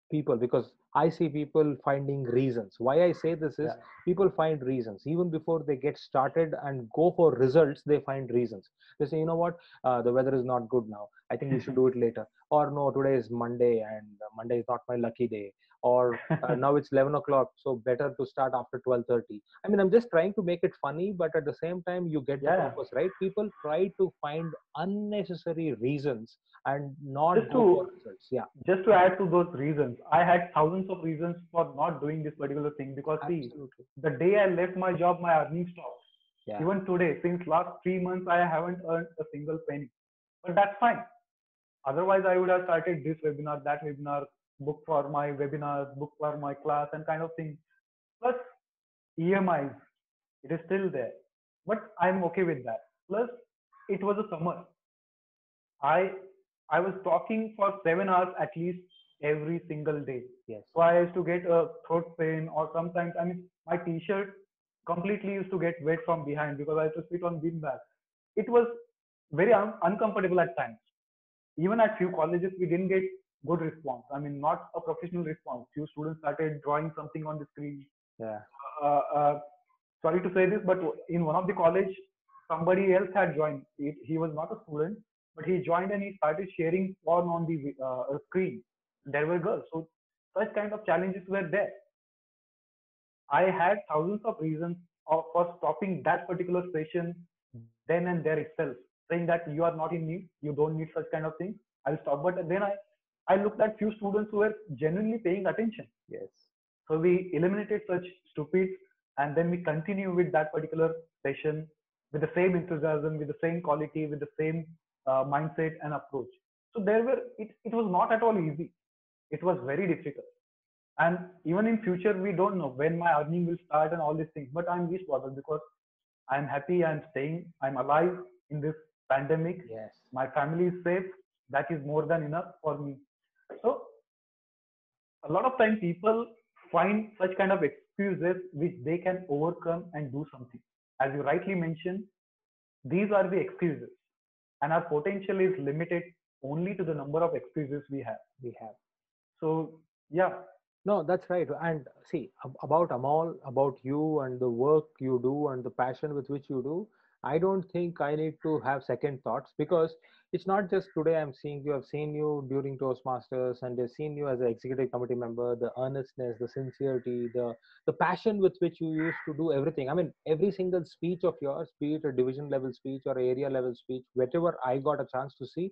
people, because I see people finding reasons. Why I say this is, Yeah. people find reasons even before they get started and go for results. They find reasons. They say, you know what, the weather is not good now, I think we should do it later. Or no, today is Monday and Monday is not my lucky day. Or now it's 11 o'clock, so better to start after 12:30. I mean, I'm just trying to make it funny, but at the same time you get the Yeah. purpose, right? People try to find unnecessary reasons and not Just go for to results. Yeah, just to add to those reasons, I had thousands of reasons for not doing this particular thing because see, absolutely. the day I left my job, my earnings stopped. Yeah, Even today, since last 3 months, I haven't earned a single penny. But that's fine. Otherwise, I would have started this webinar, that webinar, book for my webinars, book for my class, and kind of thing. Plus EMIs, it is still there. But I'm okay with that. Plus, it was a summer. I I was talking for 7 hours at least every single day. yes, So I used to get a throat pain, or sometimes, I mean, my t-shirt, completely used to get wet from behind because I used to sit on bean bag. It was very uncomfortable at times. Even at few colleges, we didn't get good response. I mean, not a professional response. Few students started drawing something on the screen. Yeah. Uh, uh, Sorry to say this, but in one of the college, somebody else had joined. He was not a student, but he joined and he started sharing porn on the screen. There were girls. So such kind of challenges were there. I had thousands of reasons for stopping that particular session then and there itself, saying that you are not in need, you don't need such kind of things. I'll stop. But then I looked at few students who were genuinely paying attention. Yes. So we eliminated such stupid, and then we continue with that particular session with the same enthusiasm, with the same quality, with the same mindset and approach. So it was not at all easy. It was very difficult. And even in future, we don't know when my earning will start and all these things. But I'm least bothered because I'm happy, I'm staying, I'm alive in this pandemic. Yes. My family is safe. That is more than enough for me. So a lot of time people find such kind of excuses which they can overcome and do something. As you rightly mentioned, these are the excuses, and our potential is limited only to the number of excuses we have. We have. So yeah, No, that's right. And see, about Amal, about you and the work you do and the passion with which you do, I don't think I need to have second thoughts, because it's not just today I'm seeing you. I've seen you during Toastmasters, and I've seen you as an executive committee member, the earnestness, the sincerity, the passion with which you used to do everything. I mean, every single speech of yours, be it a division level speech or area level speech, whatever I got a chance to see,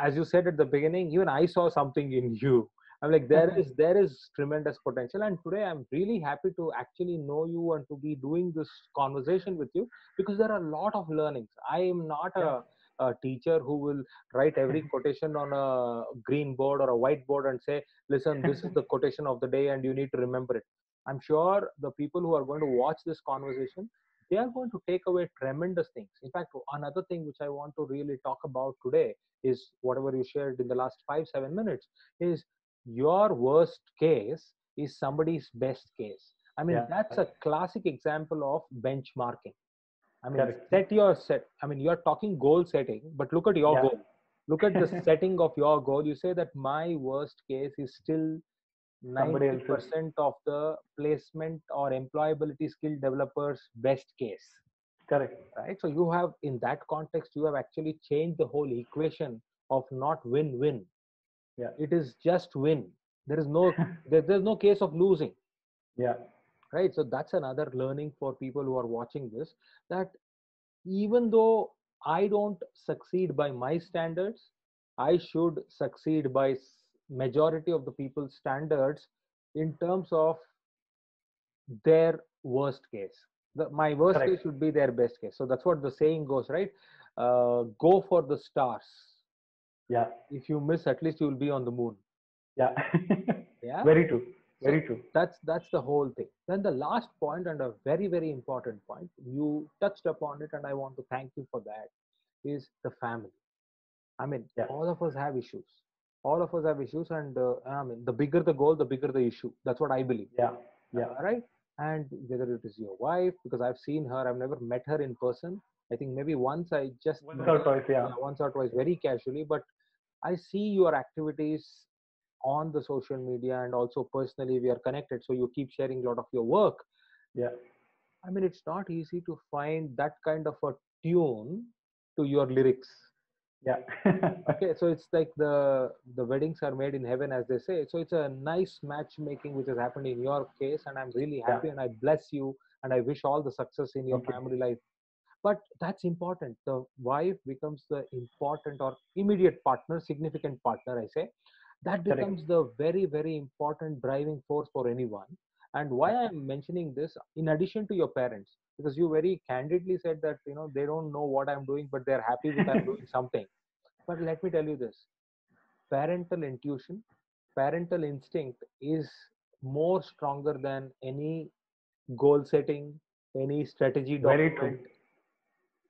as you said at the beginning, even I saw something in you. I'm like, there is tremendous potential, and today I'm really happy to actually know you and to be doing this conversation with you, because there are a lot of learnings. I am not yeah, a teacher who will write every quotation on a green board or a whiteboard and say, listen, this is the quotation of the day and you need to remember it. I'm sure the people who are going to watch this conversation, they are going to take away tremendous things. In fact, another thing which I want to really talk about today is whatever you shared in the last 5 7 minutes is your worst case is somebody's best case. I mean, yeah, that's a classic example of benchmarking. I mean, correct. I mean, you're talking goal setting, but look at your Yeah, goal. Look at the setting of your goal. You say that my worst case is still somebody else's. 90% of the placement or employability skill developers best case, Correct. right? So you have, in that context, you have actually changed the whole equation of not win-win. Yeah, It is just win. There is no there's no case of losing, yeah, right? So that's another learning for people who are watching this, that even though I don't succeed by my standards, I should succeed by majority of the people's standards in terms of their worst case. My worst case correct. should be their best case. So that's what the saying goes, right? Go for the stars. Yeah, If you miss, at least you will be on the moon. yeah. Yeah. Very true. So Very true. that's the whole thing. Then the last point, and a very very important point, you touched upon it, and I want to thank you for that, is the family. I mean, Yeah, all of us have issues. All of us have issues, and I mean, the bigger the goal, the bigger the issue. That's what I believe. yeah, yeah. Right? And whether it is your wife, because I've seen her, I've never met her in person. I think maybe once I just Once met or her, twice. Yeah, yeah, once or twice, very casually. But I see your activities on the social media, and also personally we are connected. So you keep sharing a lot of your work. yeah, I mean, it's not easy to find that kind of a tune to your lyrics. yeah. Okay, so it's like the weddings are made in heaven, as they say. So it's a nice matchmaking which has happened in your case, and I'm really Yeah. happy, and I bless you, and I wish all the success in your Thank you. family life. But that's important. The wife becomes the important or immediate partner, significant partner, I say. That Correct. becomes the very very important driving force for anyone. And why Yeah. I'm mentioning this, in addition to your parents, because you very candidly said that they don't know what I'm doing, but they're happy with I'm doing something. But let me tell you this: parental intuition, parental instinct is more stronger than any goal setting, any strategy Very true. document.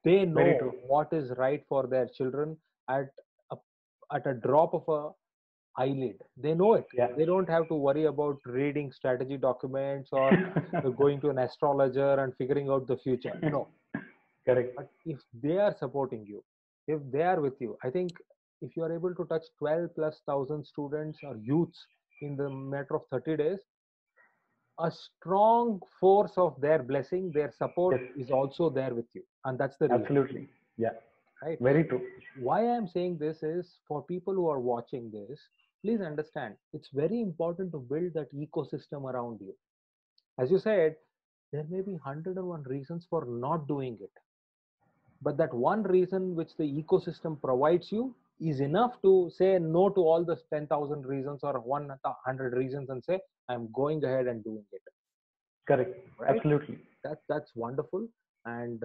They Very know true. what is right for their children at a, at a drop of a eyelid. They know it. Yeah. They don't have to worry about reading strategy documents or going to an astrologer and figuring out the future. No. Correct. But if they are supporting you, if they are with you, I think if you are able to touch 12 plus thousand students or youths in the matter of 30 days, a strong force of their blessing, their support Yes. is also there with you. And that's the reason, Absolutely. Yeah. right? Very true. Why I'm saying this is for people who are watching this, please understand it's very important to build that ecosystem around you. As you said, there may be 101 reasons for not doing it, but that one reason which the ecosystem provides you is enough to say no to all the 10,000 reasons or 100 reasons and say I'm going ahead and doing it. Correct. Right? Absolutely. That's wonderful, and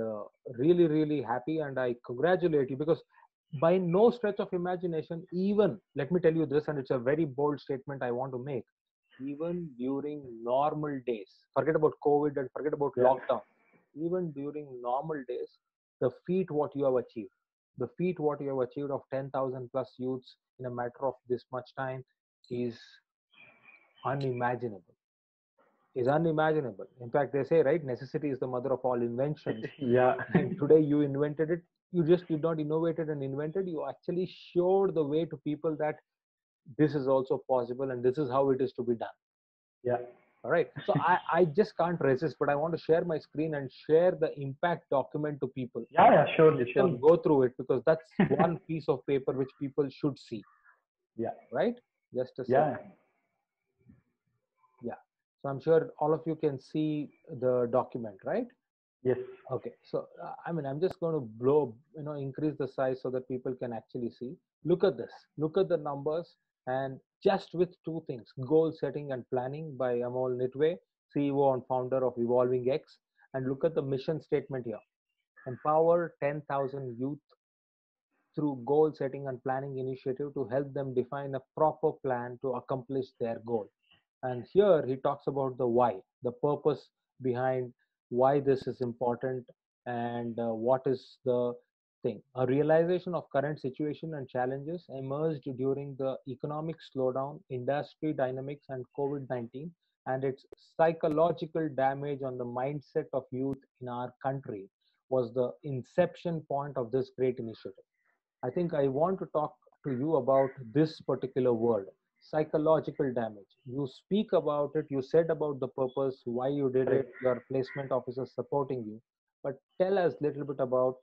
really really happy, and I congratulate you, because by no stretch of imagination, even, let me tell you this, and it's a very bold statement I want to make, even during normal days, forget about COVID and forget about Yeah. lockdown, even during normal days, the feat what you have achieved, the feat what you have achieved of 10,000 plus youths in a matter of this much time is unimaginable, is unimaginable. In fact, they say, right, necessity is the mother of all inventions. Yeah. And today you invented it. You just did not innovate it and invented. You actually showed the way to people that this is also possible and this is how it is to be done. Yeah. All right. So I just can't resist, but I want to share my screen and share the impact document to people. Yeah. Yeah. Surely. Let them Surely. go through it, because that's one piece of paper which people should see. Yeah. Right? Just a Yeah. second. Yeah. So I'm sure all of you can see the document, right? Yes. Okay, so I mean, I'm just going to increase the size so that people can actually see. Look at this. Look at the numbers, and just with two things: goal setting and planning by Amol Nitwe, CEO and founder of Evolving X. And look at the mission statement here: empower 10,000 youth through goal setting and planning initiative to help them define a proper plan to accomplish their goal. And here he talks about the why, the purpose behind why this is important, and what is the thing. A realization of current situation and challenges emerged during the economic slowdown, industry dynamics, and COVID-19, and its psychological damage on the mindset of youth in our country was the inception point of this great initiative. I think I want to talk to you about this particular word, psychological damage. You speak about it, you said about the purpose, why you did it, Correct. your placement officer supporting you. But tell us a little bit about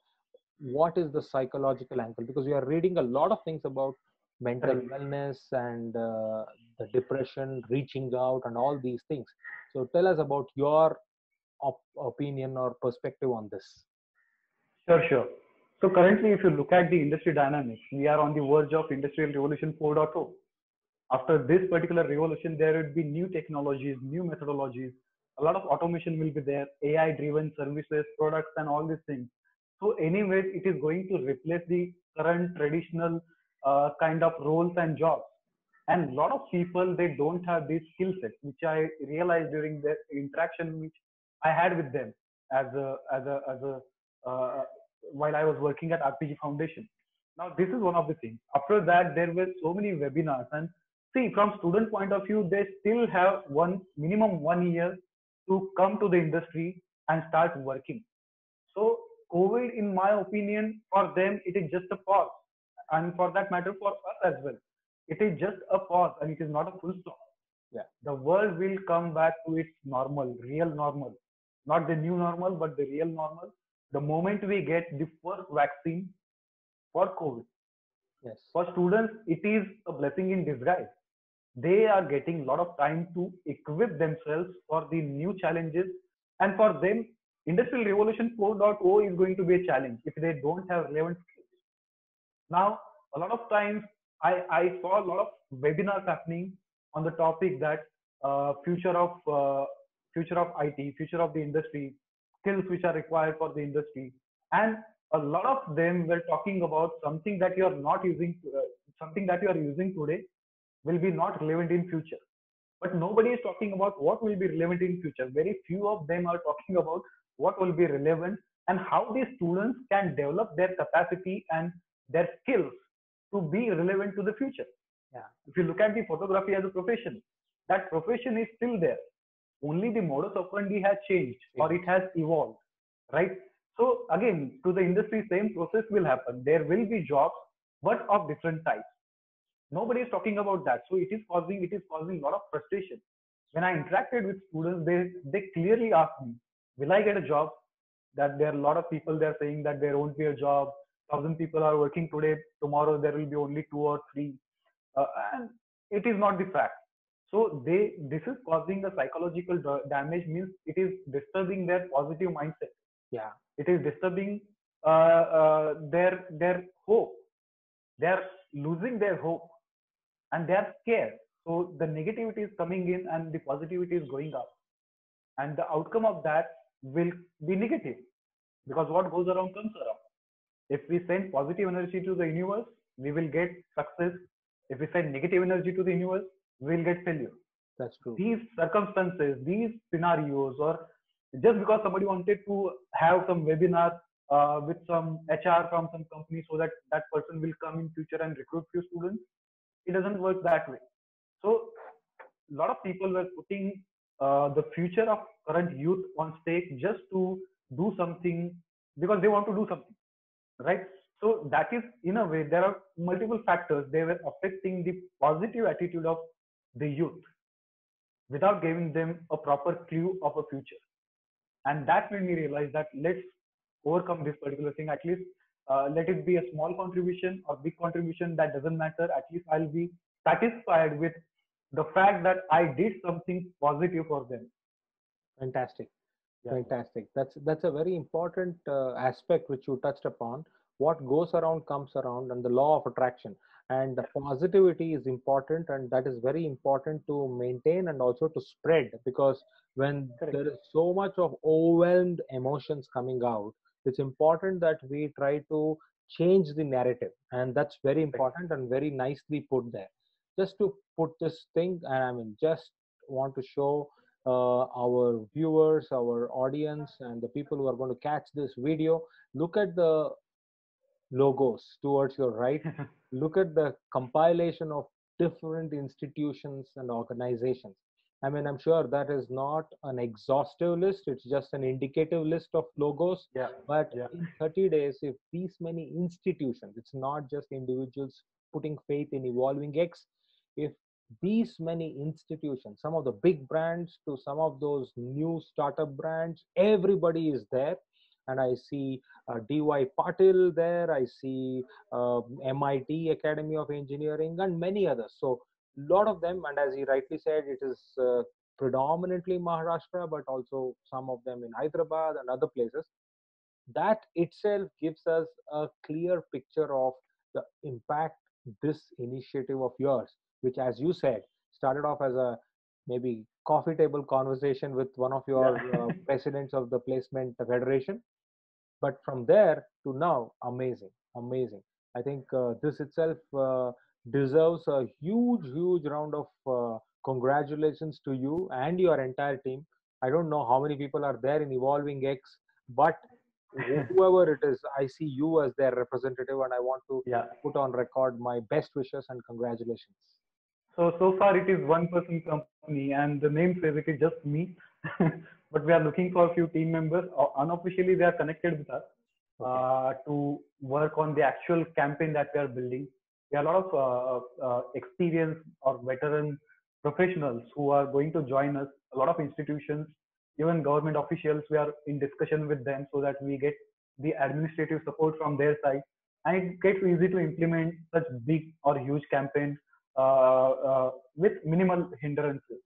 what is the psychological angle, because we are reading a lot of things about mental Correct. wellness and the depression, reaching out, and all these things. So tell us about your opinion or perspective on this. Sure. Sure. So currently, if you look at the industry dynamics, we are on the verge of Industrial Revolution 4.0. After this particular revolution, there would be new technologies, new methodologies. A lot of automation will be there, AI-driven services, products, and all these things. So, anyways, it is going to replace the current traditional kind of roles and jobs. And a lot of people, they don't have these skill sets, which I realized during the interaction which I had with them as a while I was working at RPG Foundation. Now, this is one of the things. After that, there were so many webinars, and see, from student point of view, they still have one minimum 1 year to come to the industry and start working. So COVID, in my opinion, for them, it is just a pause. And for that matter, for us as well. It is just a pause and it is not a full stop. Yeah. The world will come back to its normal, real normal. Not the new normal, but the real normal. The moment we get the first vaccine for COVID. Yes. For students, it is a blessing in disguise. They are getting a lot of time to equip themselves for the new challenges. And for them, Industrial Revolution 4.0 is going to be a challenge if they don't have relevant skills. Now, a lot of times I saw a lot of webinars happening on the topic that future of IT, future of the industry, skills which are required for the industry, and a lot of them were talking about something that you are not using, something that you are using today will be not relevant in future. But nobody is talking about what will be relevant in future. Very few of them are talking about what will be relevant and how these students can develop their capacity and their skills to be relevant to the future. Yeah. If you look at the photography as a profession, that profession is still there. Only the modus operandi has changed or it has evolved, right? So again, to the industry, same process will happen. There will be jobs, but of different types. Nobody is talking about that. So it is causing a lot of frustration. When I interacted with students, they clearly asked me, will I get a job? That there are a lot of people they're saying that there won't be a job. 1,000 people are working today. Tomorrow there will be only two or three, and it is not the fact. So this is causing a psychological damage. Means it is disturbing their positive mindset. Yeah. It is disturbing their hope. They are losing their hope and they are scared. So the negativity is coming in and the positivity is going up, and the outcome of that will be negative because what goes around comes around. If we send positive energy to the universe, we will get success. If we send negative energy to the universe, we will get failure. That's true. These circumstances, these scenarios, or just because somebody wanted to have some webinar with some HR from some company so that that person will come in future and recruit few students, it doesn't work that way. So a lot of people were putting the future of current youth on stake just to do something because they want to do something, right? So that is, in a way, there are multiple factors. They were affecting the positive attitude of the youth without giving them a proper clue of a future. And that made me realize that let's overcome this particular thing. At least let it be a small contribution or big contribution, that doesn't matter. At least I'll be satisfied with the fact that I did something positive for them. Fantastic. Yeah. Fantastic. That's a very important aspect which you touched upon. What goes around comes around, and the law of attraction. And the positivity is important, and that is very important to maintain and also to spread, because when Correct. there is so much of overwhelmed emotions coming out, it's important that we try to change the narrative, and that's very Correct. important and very nicely put there. Just to put this thing, and I mean, just want to show our viewers, our audience, and the people who are going to catch this video. Look at the logos towards your right. Look at the compilation of different institutions and organizations. I mean, I'm sure that is not an exhaustive list, it's just an indicative list of logos. Yeah. But Yeah. in 30 days, if these many institutions, it's not just individuals putting faith in Evolving X, if these many institutions, some of the big brands to some of those new startup brands, everybody is there. And I see DY Patil there, I see MIT Academy of Engineering, and many others. So, lot of them, and as he rightly said, it is predominantly Maharashtra, but also some of them in Hyderabad and other places. That itself gives us a clear picture of the impact this initiative of yours, which, as you said, started off as a maybe coffee table conversation with one of Yeah. your presidents of the placement federation, but from there to now, amazing, amazing. I think this itself deserves a huge round of congratulations to you and your entire team. I don't know how many people are there in Evolving X, but whoever it is, I see you as their representative, and I want to Yeah. put on record my best wishes and congratulations. So far it is one person company, and the name says it is just me. But we are looking for a few team members. Unofficially, they are connected with us Okay. to work on the actual campaign that we are building. There are a lot of experienced or veteran professionals who are going to join us. A lot of institutions, even government officials, we are in discussion with them so that we get the administrative support from their side, and it gets easy to implement such big or huge campaigns with minimal hindrances.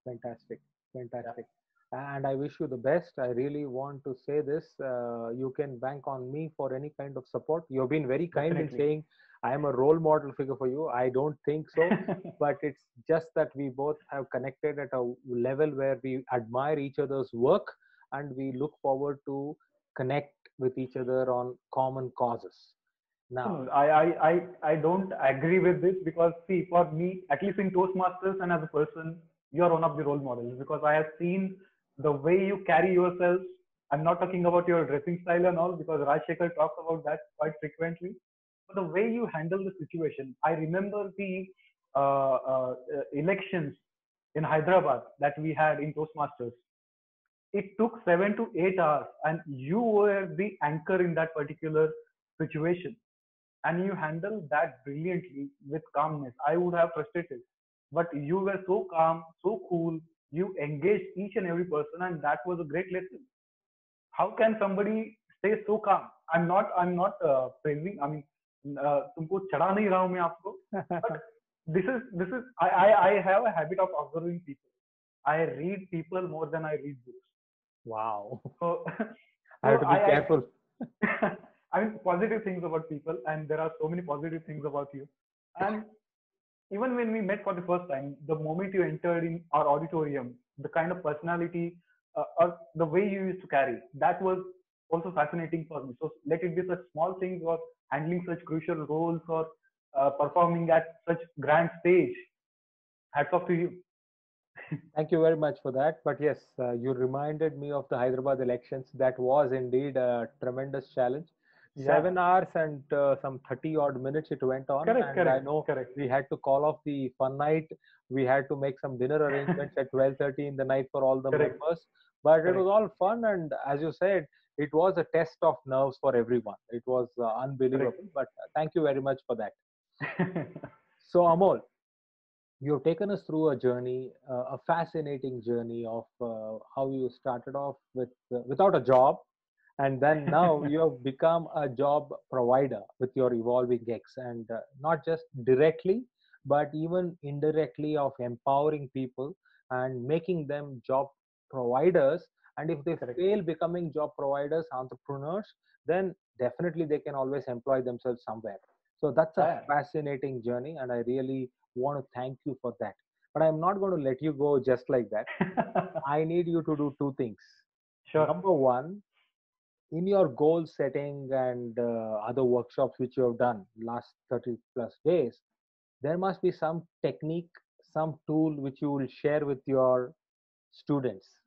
Fantastic, Yeah, fantastic. And I wish you the best. I really want to say this. You can bank on me for any kind of support. You've been very kind in definitely. saying I am a role model figure for you. I don't think so, but it's just that we both have connected at a level where we admire each other's work, and we look forward to connect with each other on common causes. Now, No, I don't agree with this because see, for me, at least in Toastmasters and as a person, you are one of the role models because I have seen the way you carry yourself. I'm not talking about your dressing style and all because Raj Shekhar talks about that quite frequently. But the way you handle the situation, I remember the elections in Hyderabad that we had in Toastmasters. It took 7 to 8 hours, and you were the anchor in that particular situation, and you handled that brilliantly with calmness. I would have frustrated, but you were so calm, so cool. You engaged each and every person, and that was a great lesson. How can somebody stay so calm? I'm not praising. I mean, तुमको चढ़ा नहीं रहा हूँ मैं आपको. But this is I have a habit of observing people. I read people more than I read books. Wow. So, I have to be careful. I mean, positive things about people, and there are so many positive things about you. And even when we met for the first time, the moment you entered in our auditorium, the kind of personality or the way you used to carry, that was also fascinating for me. So let it be such small things or handling such crucial roles or performing at such grand stage. Hats off to you. Thank you very much for that. But yes, you reminded me of the Hyderabad elections. That was indeed a tremendous challenge. Yeah. 7 hours and some 30 odd minutes it went on. Correct, And I know correct. we had to call off the fun night. We had to make some dinner arrangements at 12:30 in the night for all the Correct. members. But it Correct. was all fun. And as you said, it was a test of nerves for everyone. It was unbelievable. Correct. But thank you very much for that. So, Amol, you've taken us through a journey, a fascinating journey of how you started off with without a job, and then now you have become a job provider with your Evolving X, and not just directly, but even indirectly of empowering people and making them job providers. And if they Correct. fail becoming job providers, entrepreneurs, then definitely they can always employ themselves somewhere. So that's a Yeah. fascinating journey, and I really want to thank you for that. But I'm not going to let you go just like that. I need you to do two things. Sure. Number one, in your goal setting and other workshops which you have done last 30 plus days, there must be some technique, some tool which you will share with your students.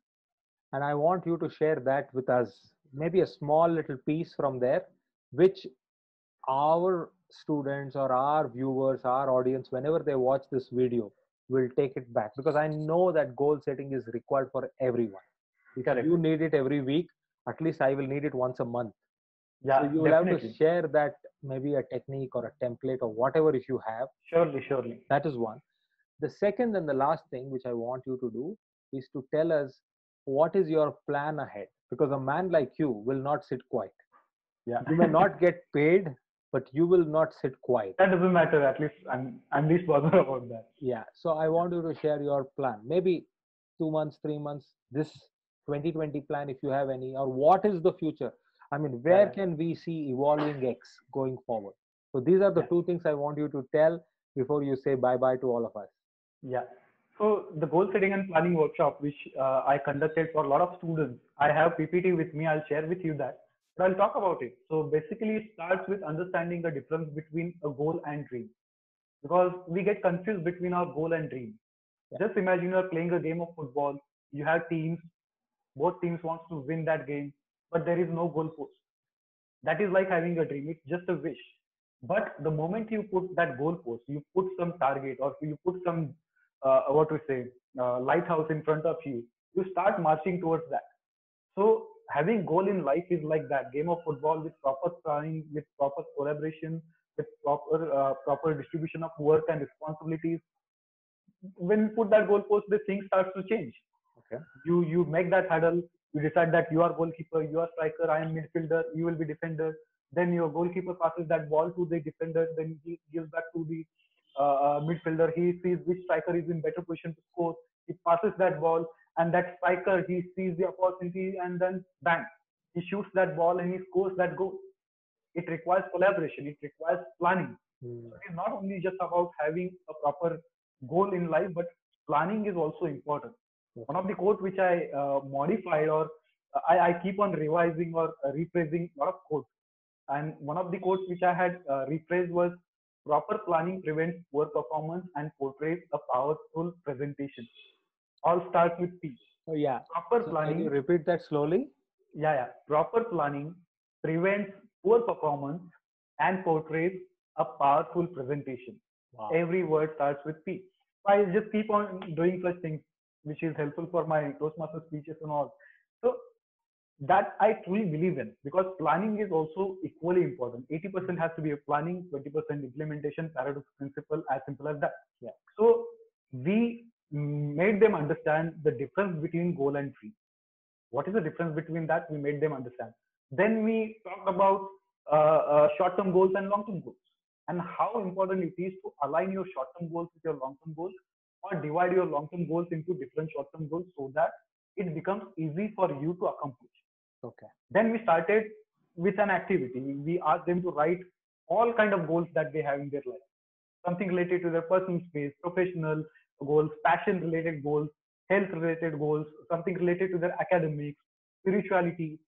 And I want you to share that with us. Maybe a small little piece from there, which our students or our viewers, our audience, whenever they watch this video, will take it back, because I know that goal setting is required for everyone. If Correct. you need it every week, at least I will need it once a month. Yeah, So you will have to definitely. share that, maybe a technique or a template or whatever if you have. Surely. That is one. The second and the last thing which I want you to do is to tell us what is your plan ahead, because a man like you will not sit quiet. Yeah. You may not get paid, but you will not sit quiet. That doesn't matter. At least I'm least bothered about that. Yeah. So I want you to share your plan. Maybe 2 months, 3 months, this 2020 plan, if you have any, or what is the future? I mean, where Yeah. can we see Evolving X going forward? So these are the Yeah. two things I want you to tell before you say bye bye to all of us. Yeah. So the goal setting and planning workshop, which I conducted for a lot of students, I have PPT with me. I'll share with you that, but I'll talk about it. So basically, it starts with understanding the difference between a goal and dream, because we get confused between our goal and dream. Yeah. Just imagine you're playing a game of football. You have teams. Both teams wants to win that game, but there is no goal post. That is like having a dream. It's just a wish. But the moment you put that goalpost, you put some target or you put some what to say lighthouse in front of you, you start marching towards that. So having goal in life is like that game of football, with proper planning, with proper collaboration, with proper distribution of work and responsibilities. When you put that goalpost, the thing starts to change. Okay. You make that huddle. You decide that you are goalkeeper, you are striker, I am midfielder, you will be defender. Then your goalkeeper passes that ball to the defender, then he gives back to the midfielder. He sees which striker is in better position to score. He passes that ball, and that striker, he sees the opportunity, and then bang, he shoots that ball and he scores that goal. It requires collaboration. It requires planning. So it is not only just about having a proper goal in life, but planning is also important. One of the quotes which I modified, or I keep on revising or rephrasing a lot of quotes. And one of the quotes which I had rephrased was, proper planning prevents poor performance and portrays a powerful presentation. All starts with P. Oh, yeah. Proper So planning. can you repeat that slowly? Yeah. Proper planning prevents poor performance and portrays a powerful presentation. Wow. Every word starts with P. So I just keep on doing such things, which is helpful for my Toastmaster speeches and all. So that I truly believe in, because planning is also equally important. 80% has to be a planning, 20% implementation, paradox principle, as simple as that. Yeah. So we made them understand the difference between goal and tree. What is the difference between that? We made them understand. Then we talked about short-term goals and long-term goals, and how important it is to align your short-term goals with your long-term goals, or divide your long-term goals into different short-term goals so that it becomes easy for you to accomplish. Okay. Then we started with an activity. We asked them to write all kind of goals that they have in their life, something related to their personal space, professional goals, passion related goals, health related goals, something related to their academics, spirituality,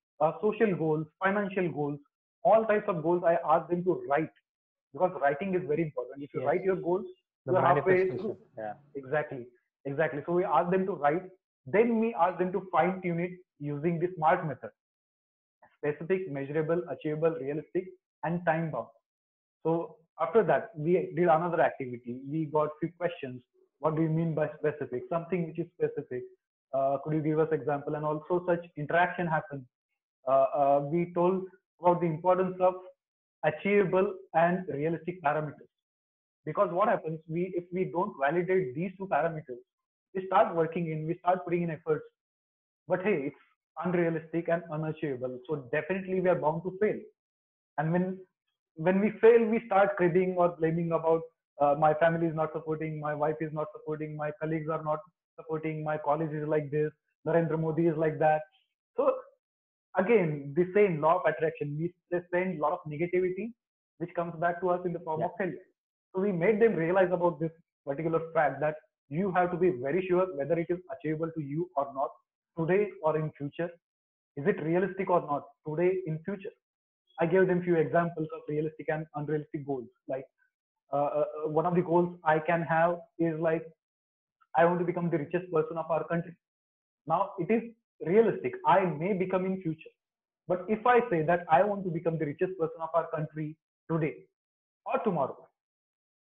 social goals, financial goals, all types of goals. I asked them to write, because writing is very important. If you Yes. write your goals, The you're halfway manifestation. through. Yeah. Exactly. Exactly. So we asked them to write. Then we asked them to fine tune it using the SMART method: specific, measurable, achievable, realistic, and time bound. So after that, we did another activity. We got few questions. What do you mean by specific? Something which is specific. Could you give us example? And also such interaction happened. We told about the importance of achievable and realistic parameters. Because what happens, we if we don't validate these two parameters, we start working in, we start putting in efforts, but hey, it's unrealistic and unachievable. So definitely we are bound to fail. And when we fail, we start cribbing or blaming about my family is not supporting, my wife is not supporting, my colleagues are not supporting, my college is like this, Narendra Modi is like that. So again, the same law of attraction, we send a lot of negativity, which comes back to us in the form Yeah. of failure. So we made them realize about this particular fact, that you have to be very sure whether it is achievable to you or not, today or in future. Is it realistic or not, today, in future? I gave them few examples of realistic and unrealistic goals. Like one of the goals I can have is like, I want to become the richest person of our country. Now it is realistic. I may become in future. But if I say that I want to become the richest person of our country today or tomorrow,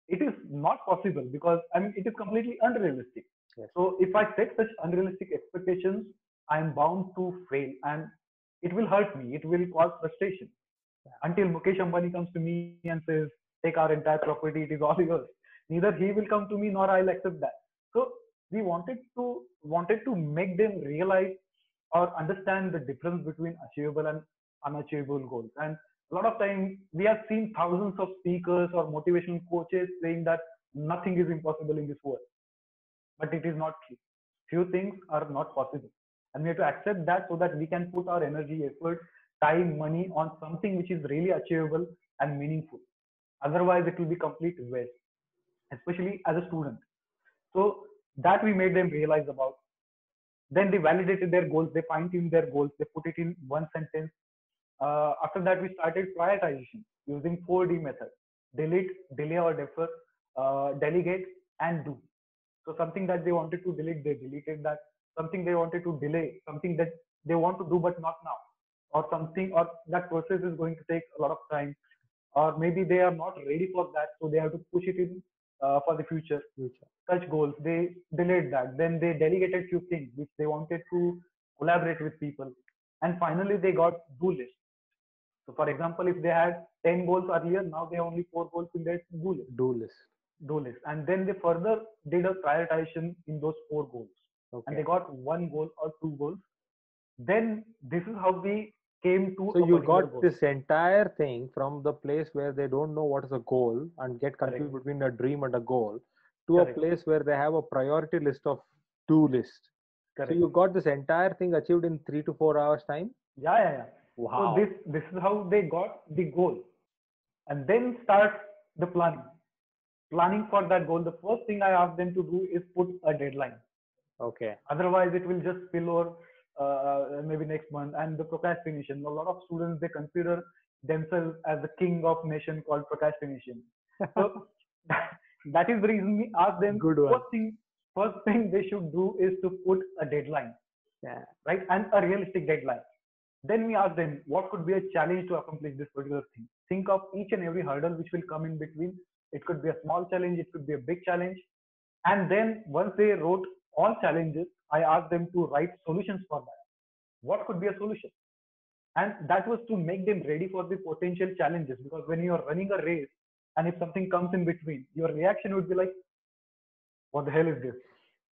it is not possible, because I mean it is completely unrealistic. Yes. So if I set such unrealistic expectations, I am bound to fail, and it will hurt me. It will cause frustration until Mukesh Ambani comes to me and says, "Take our entire property; it is all yours." Neither he will come to me nor I'll accept that. So we wanted to make them realize or understand the difference between achievable and unachievable goals. And a lot of times we have seen thousands of speakers or motivational coaches saying that nothing is impossible in this world, but it is not true. Few things are not possible, and we have to accept that so that we can put our energy, effort, time, money on something which is really achievable and meaningful. Otherwise, it will be complete waste, especially as a student. So that we made them realize about. Then they validated their goals, they fine-tuned their goals, they put it in one sentence. After that, we started prioritization using 4D method: delete, delay or defer, delegate, and do. So something that they wanted to delete, they deleted that. Something they wanted to delay, something that they want to do but not now, or something, or that process is going to take a lot of time, or maybe they are not ready for that, so they have to push it in for the future. Future. Such goals, they delayed that. Then they delegated few things which they wanted to collaborate with people, and finally they got do list. So for example, if they had 10 goals earlier, now they have only 4 goals in their Do list. do list. And then they further did a prioritization in those 4 goals, and they Okay. got 1 goal or 2 goals. Then this is how we came to So a you particular got goal. this entire thing from the place where they don't know what is a goal and get Correct. confused between a dream and a goal, to a Correct. place where they have a priority list of do list. So Correct. you got this entire thing achieved in 3 to 4 hours time. Yeah, yeah, yeah. So Wow. this is how they got the goal, and then start the planning. Planning for that goal. The first thing I ask them to do is put a deadline. Okay. Otherwise, it will just spill over maybe next month. And the procrastination. A lot of students, they consider themselves as the king of nation called procrastination. So that is the reason we ask them, Good one. first thing they should do is to put a deadline, Yeah. right? And a realistic deadline. Then we ask them what could be a challenge to accomplish this particular thing. Think of each and every hurdle which will come in between It could be a small challenge, it could be a big challenge. And then once they wrote all challenges, I asked them to write solutions for that. What could be a solution? And that was to make them ready for the potential challenges, because when you're running a race and if something comes in between, your reaction would be like, what the hell is this?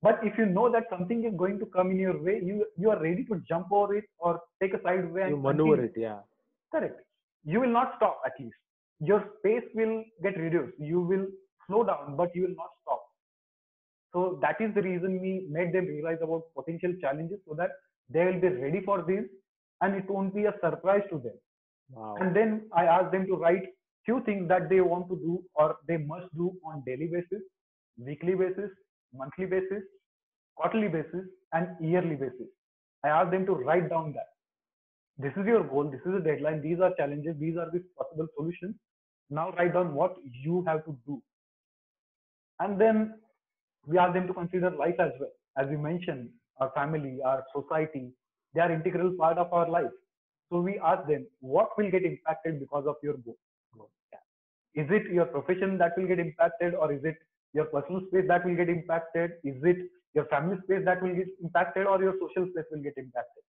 But if you know that something is going to come in your way, you are ready to jump over it or take a side way You and maneuver continue. it, yeah. Correct. You will not stop. At least your pace will get reduced, you will slow down, but you will not stop. So that is the reason we made them realize about potential challenges, so that they will be ready for this and it won't be a surprise to them. Wow. And then I asked them to write few things that they want to do or they must do on daily basis, weekly basis, monthly basis, quarterly basis, and yearly basis. I asked them to write down that this is your goal, this is a deadline, these are challenges, these are the possible solutions. Now write down what you have to do. And then we ask them to consider life as well. As we mentioned, our family, our society, they are integral part of our life. So we ask them, what will get impacted because of your goal? Is it your profession that will get impacted, or is it your personal space that will get impacted? Is it your family space that will get impacted, or your social space will get impacted?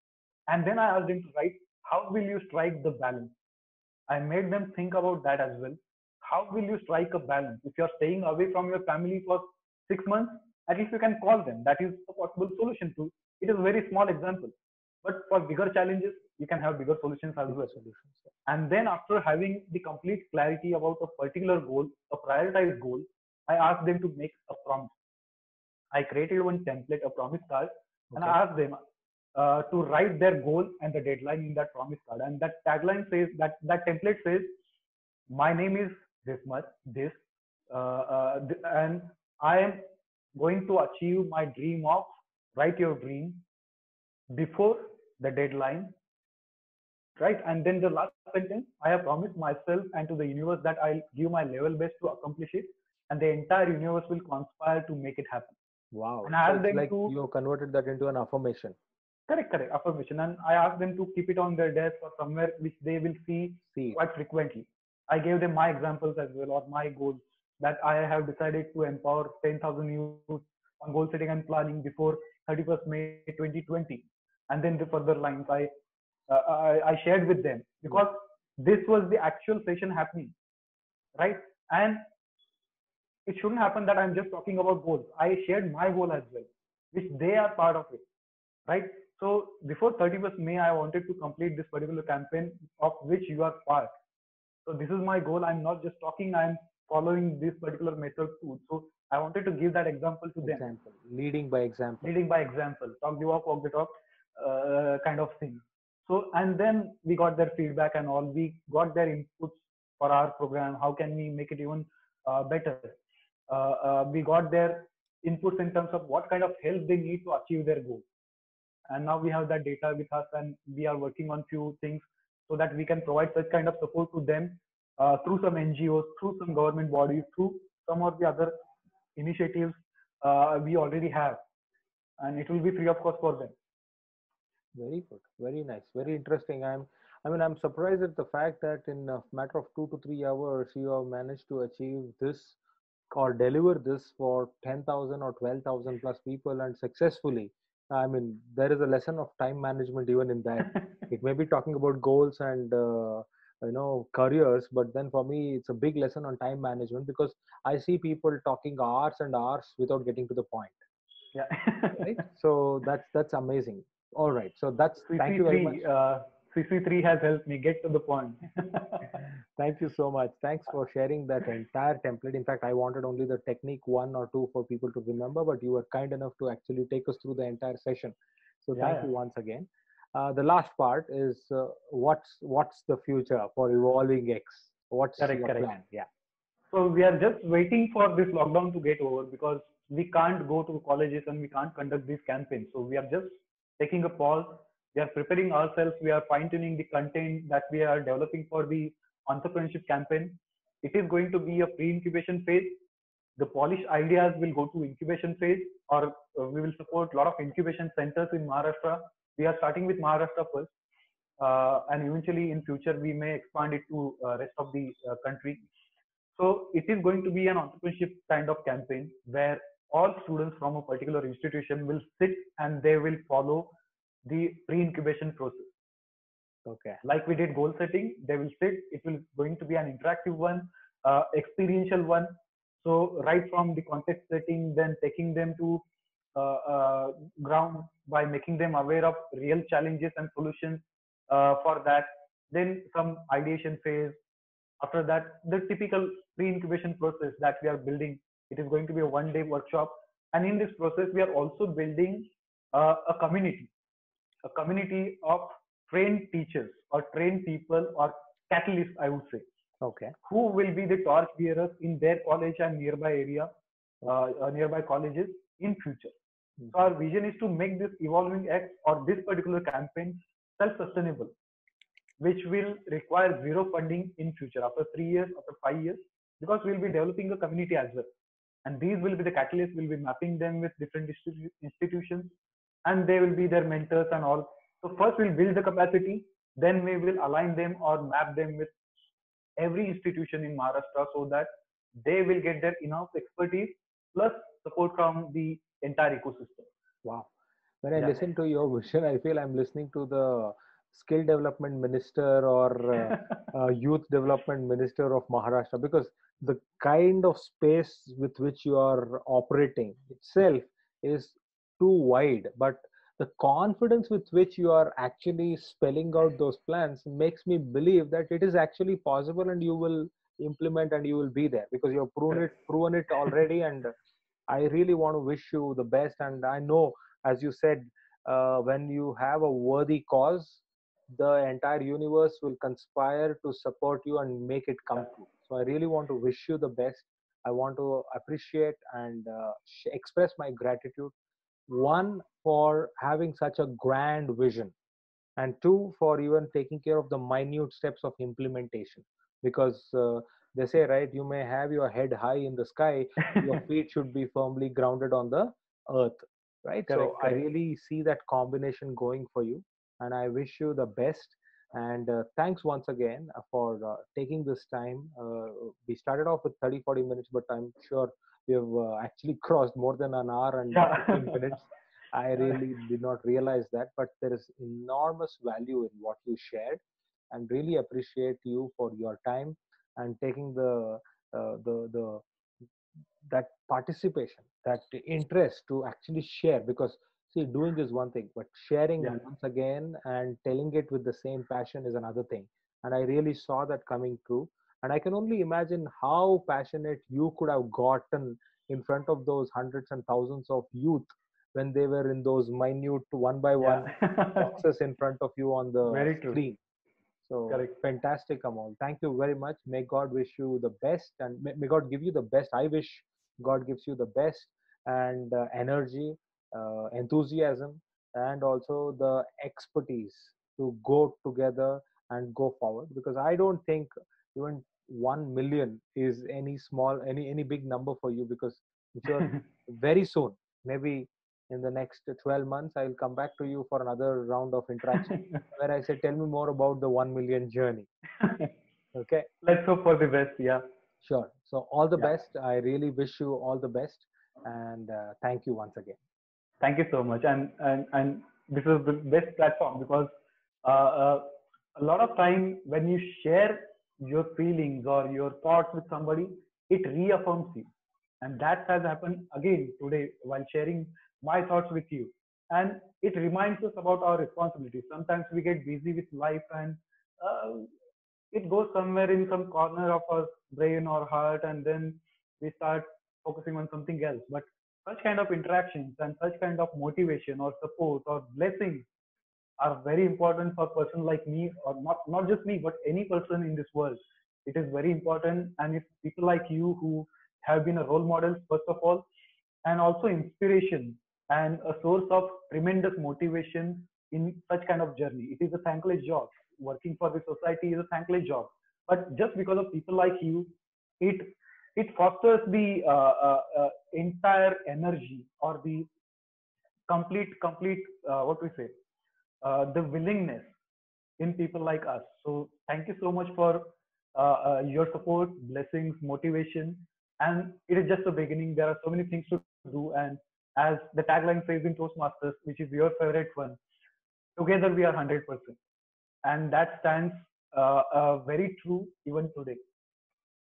And then I asked them to write, how will you strike the balance? I made them think about that as well. How will you strike a balance? If you're staying away from your family for 6 months, at least you can call them. That is a possible solution too. It is a very small example. But for bigger challenges, you can have bigger solutions as well. And then after having the complete clarity about a particular goal, a prioritized goal, I asked them to make a promise. I created one template, a promise card, and I asked them to write their goal and the deadline in that promise card. And that tagline says that template says, my name is this much, this, and I am going to achieve my dream of write your dream before the deadline, right? And then the last sentence, I have promised myself and to the universe that I'll give my level best to accomplish it, and the entire universe will conspire to make it happen. Wow. And I So asked it's them like to you converted that into an affirmation. correct affirmation, and I asked them to keep it on their desk or somewhere which they will see See, quite frequently. I gave them my examples as well, or my goals, that I have decided to empower 10,000 youth on goal setting and planning before 31st May 2020. And then the further lines I shared with them, because this was the actual session happening, right? And it shouldn't happen that I'm just talking about goals. I shared my goal as well, which they are part of it, right? So before 31st May, I wanted to complete this particular campaign of which you are part. So this is my goal. I'm not just talking, I'm following this particular method too. So I wanted to give that example to them. example, leading by example. Leading by example, talk the walk the talk, kind of thing. So, and then we got their feedback and all, we got their inputs for our program. How can we make it even better? We got their inputs in terms of what kind of help they need to achieve their goal. And now we have that data with us, and we are working on few things so that we can provide such kind of support to them through some NGOs, through some government bodies, through some of the other initiatives we already have, and it will be free of cost for them. Very good, very nice, very interesting. I'm surprised at the fact that in a matter of 2 to 3 hours, you have managed to achieve this or deliver this for 10,000 or 12,000 plus people and successfully. I mean, there is a lesson of time management even in that. It may be talking about goals and careers, but then for me, it's a big lesson on time management because I see people talking hours and hours without getting to the point. Yeah. Right? So that's amazing. All right. So that's thank you very much. CC3 has helped me get to the point. Thank you so much. Thanks for sharing that entire template. In fact, I wanted only the technique 1 or 2 for people to remember, but you were kind enough to actually take us through the entire session. So thank you once again. The last part is what's the future for Evolving X? What's your plan? Yeah. So we are just waiting for this lockdown to get over because we can't go to colleges and we can't conduct these campaigns. So we are just taking a pause. We are preparing ourselves. We are fine-tuning the content that we are developing for the entrepreneurship campaign. It is going to be a pre-incubation phase. The polished ideas will go to incubation phase, or we will support a lot of incubation centers in Maharashtra. We are starting with Maharashtra first, and eventually in future we may expand it to rest of the country. So it is going to be an entrepreneurship kind of campaign where all students from a particular institution will sit and they will follow the pre-incubation process. Okay. Like we did goal setting, they will sit. It will going to be an interactive one, experiential one. So right from the context setting, then taking them to ground by making them aware of real challenges and solutions for that. Then some ideation phase. After that, the typical pre-incubation process that we are building. It is going to be a one-day workshop, and in this process, we are also building a community, of trained teachers or trained people or catalysts, I would say, Okay. who will be the torch bearers in their college and nearby area, nearby colleges in future. So our vision is to make this evolving X or this particular campaign self-sustainable, which will require zero funding in future after 3 years, after 5 years, because we'll be developing a community as well. And these will be the catalysts. We'll be mapping them with different institutions, and they will be their mentors and all. So first we'll build the capacity, then we will align them or map them with every institution in Maharashtra so that they will get their enough expertise plus support from the entire ecosystem. Wow. When I Yeah. listen to your vision, I feel I'm listening to the skill development minister or youth development minister of Maharashtra, because the kind of space with which you are operating itself is too wide. But the confidence with which you are actually spelling out those plans makes me believe that it is actually possible and you will implement and you will be there because you have proven it already. And I really want to wish you the best. And I know, as you said, when you have a worthy cause, the entire universe will conspire to support you and make it come true. So I really want to wish you the best. I want to appreciate and express my gratitude. One, for having such a grand vision, and two, for even taking care of the minute steps of implementation. Because they say, right, you may have your head high in the sky, your feet should be firmly grounded on the earth, right? So Correct, I correct. really see that combination going for you, and I wish you the best. And thanks once again for taking this time. We started off with 30-40 minutes, but I'm sure we have actually crossed more than an hour and Yeah. 15 minutes. I really did not realize that, but there is enormous value in what you shared, and really appreciate you for your time and taking the that participation, that interest to actually share. Because see, doing is one thing, but sharing Yeah. once again and telling it with the same passion is another thing. And I really saw that coming true. And I can only imagine how passionate you could have gotten in front of those hundreds and thousands of youth when they were in those minute one by Yeah. one boxes in front of you on the Very true. screen. So Correct. fantastic, Amal. Thank you very much. May God wish you the best, and may God give you the best. I wish God gives you the best and energy, enthusiasm, and also the expertise to go together and go forward. Because I don't think even 1 million is any small, any big number for you. Because I'm sure very soon, maybe in the next 12 months, I'll come back to you for another round of interaction where I said, tell me more about the 1 million journey. Okay, Let's hope for the best. Yeah. sure. So, all the Yeah. best. I really wish you all the best. And thank you once again. Thank you so much. And this is the best platform because uh, uh, a lot of time when you share your feelings or your thoughts with somebody, it reaffirms you. And that has happened again today while sharing my thoughts with you. And it reminds us about our responsibilities. Sometimes we get busy with life and uh, it goes somewhere in some corner of our brain or heart, and then we start focusing on something else. But such kind of interactions and such kind of motivation or support or blessings are very important for a person like me, or not just me, but any person in this world. It is very important, and it's people like you who have been a role model first of all, and also inspiration and a source of tremendous motivation in such kind of journey. It is a thankless job. Working for the society is a thankless job, but just because of people like you, it it fosters the entire energy or the complete what we say, the willingness in people like us. So thank you so much for your support, blessings, motivation, and it is just the beginning. There are so many things to do, and as the tagline says in Toastmasters, which is your favorite one, together we are 100%, and that stands very true even today.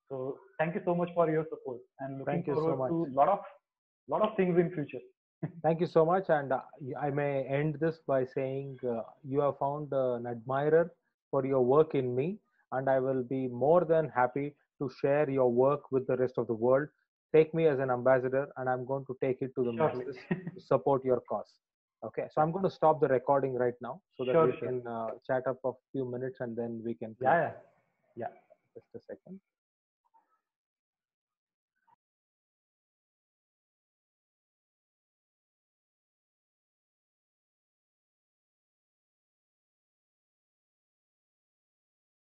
So thank you so much for your support, and looking Thank you so forward much. to lot of things in future. Thank you so much. And I may end this by saying you have found an admirer for your work in me, and I will be more than happy to share your work with the rest of the world. Take me as an ambassador, and I'm going to take it to the Surely. masses to support your cause. Okay, so I'm going to stop the recording right now so that Sure, we sure. can chat up a few minutes and then we can Yeah, close. yeah, yeah. Just a second.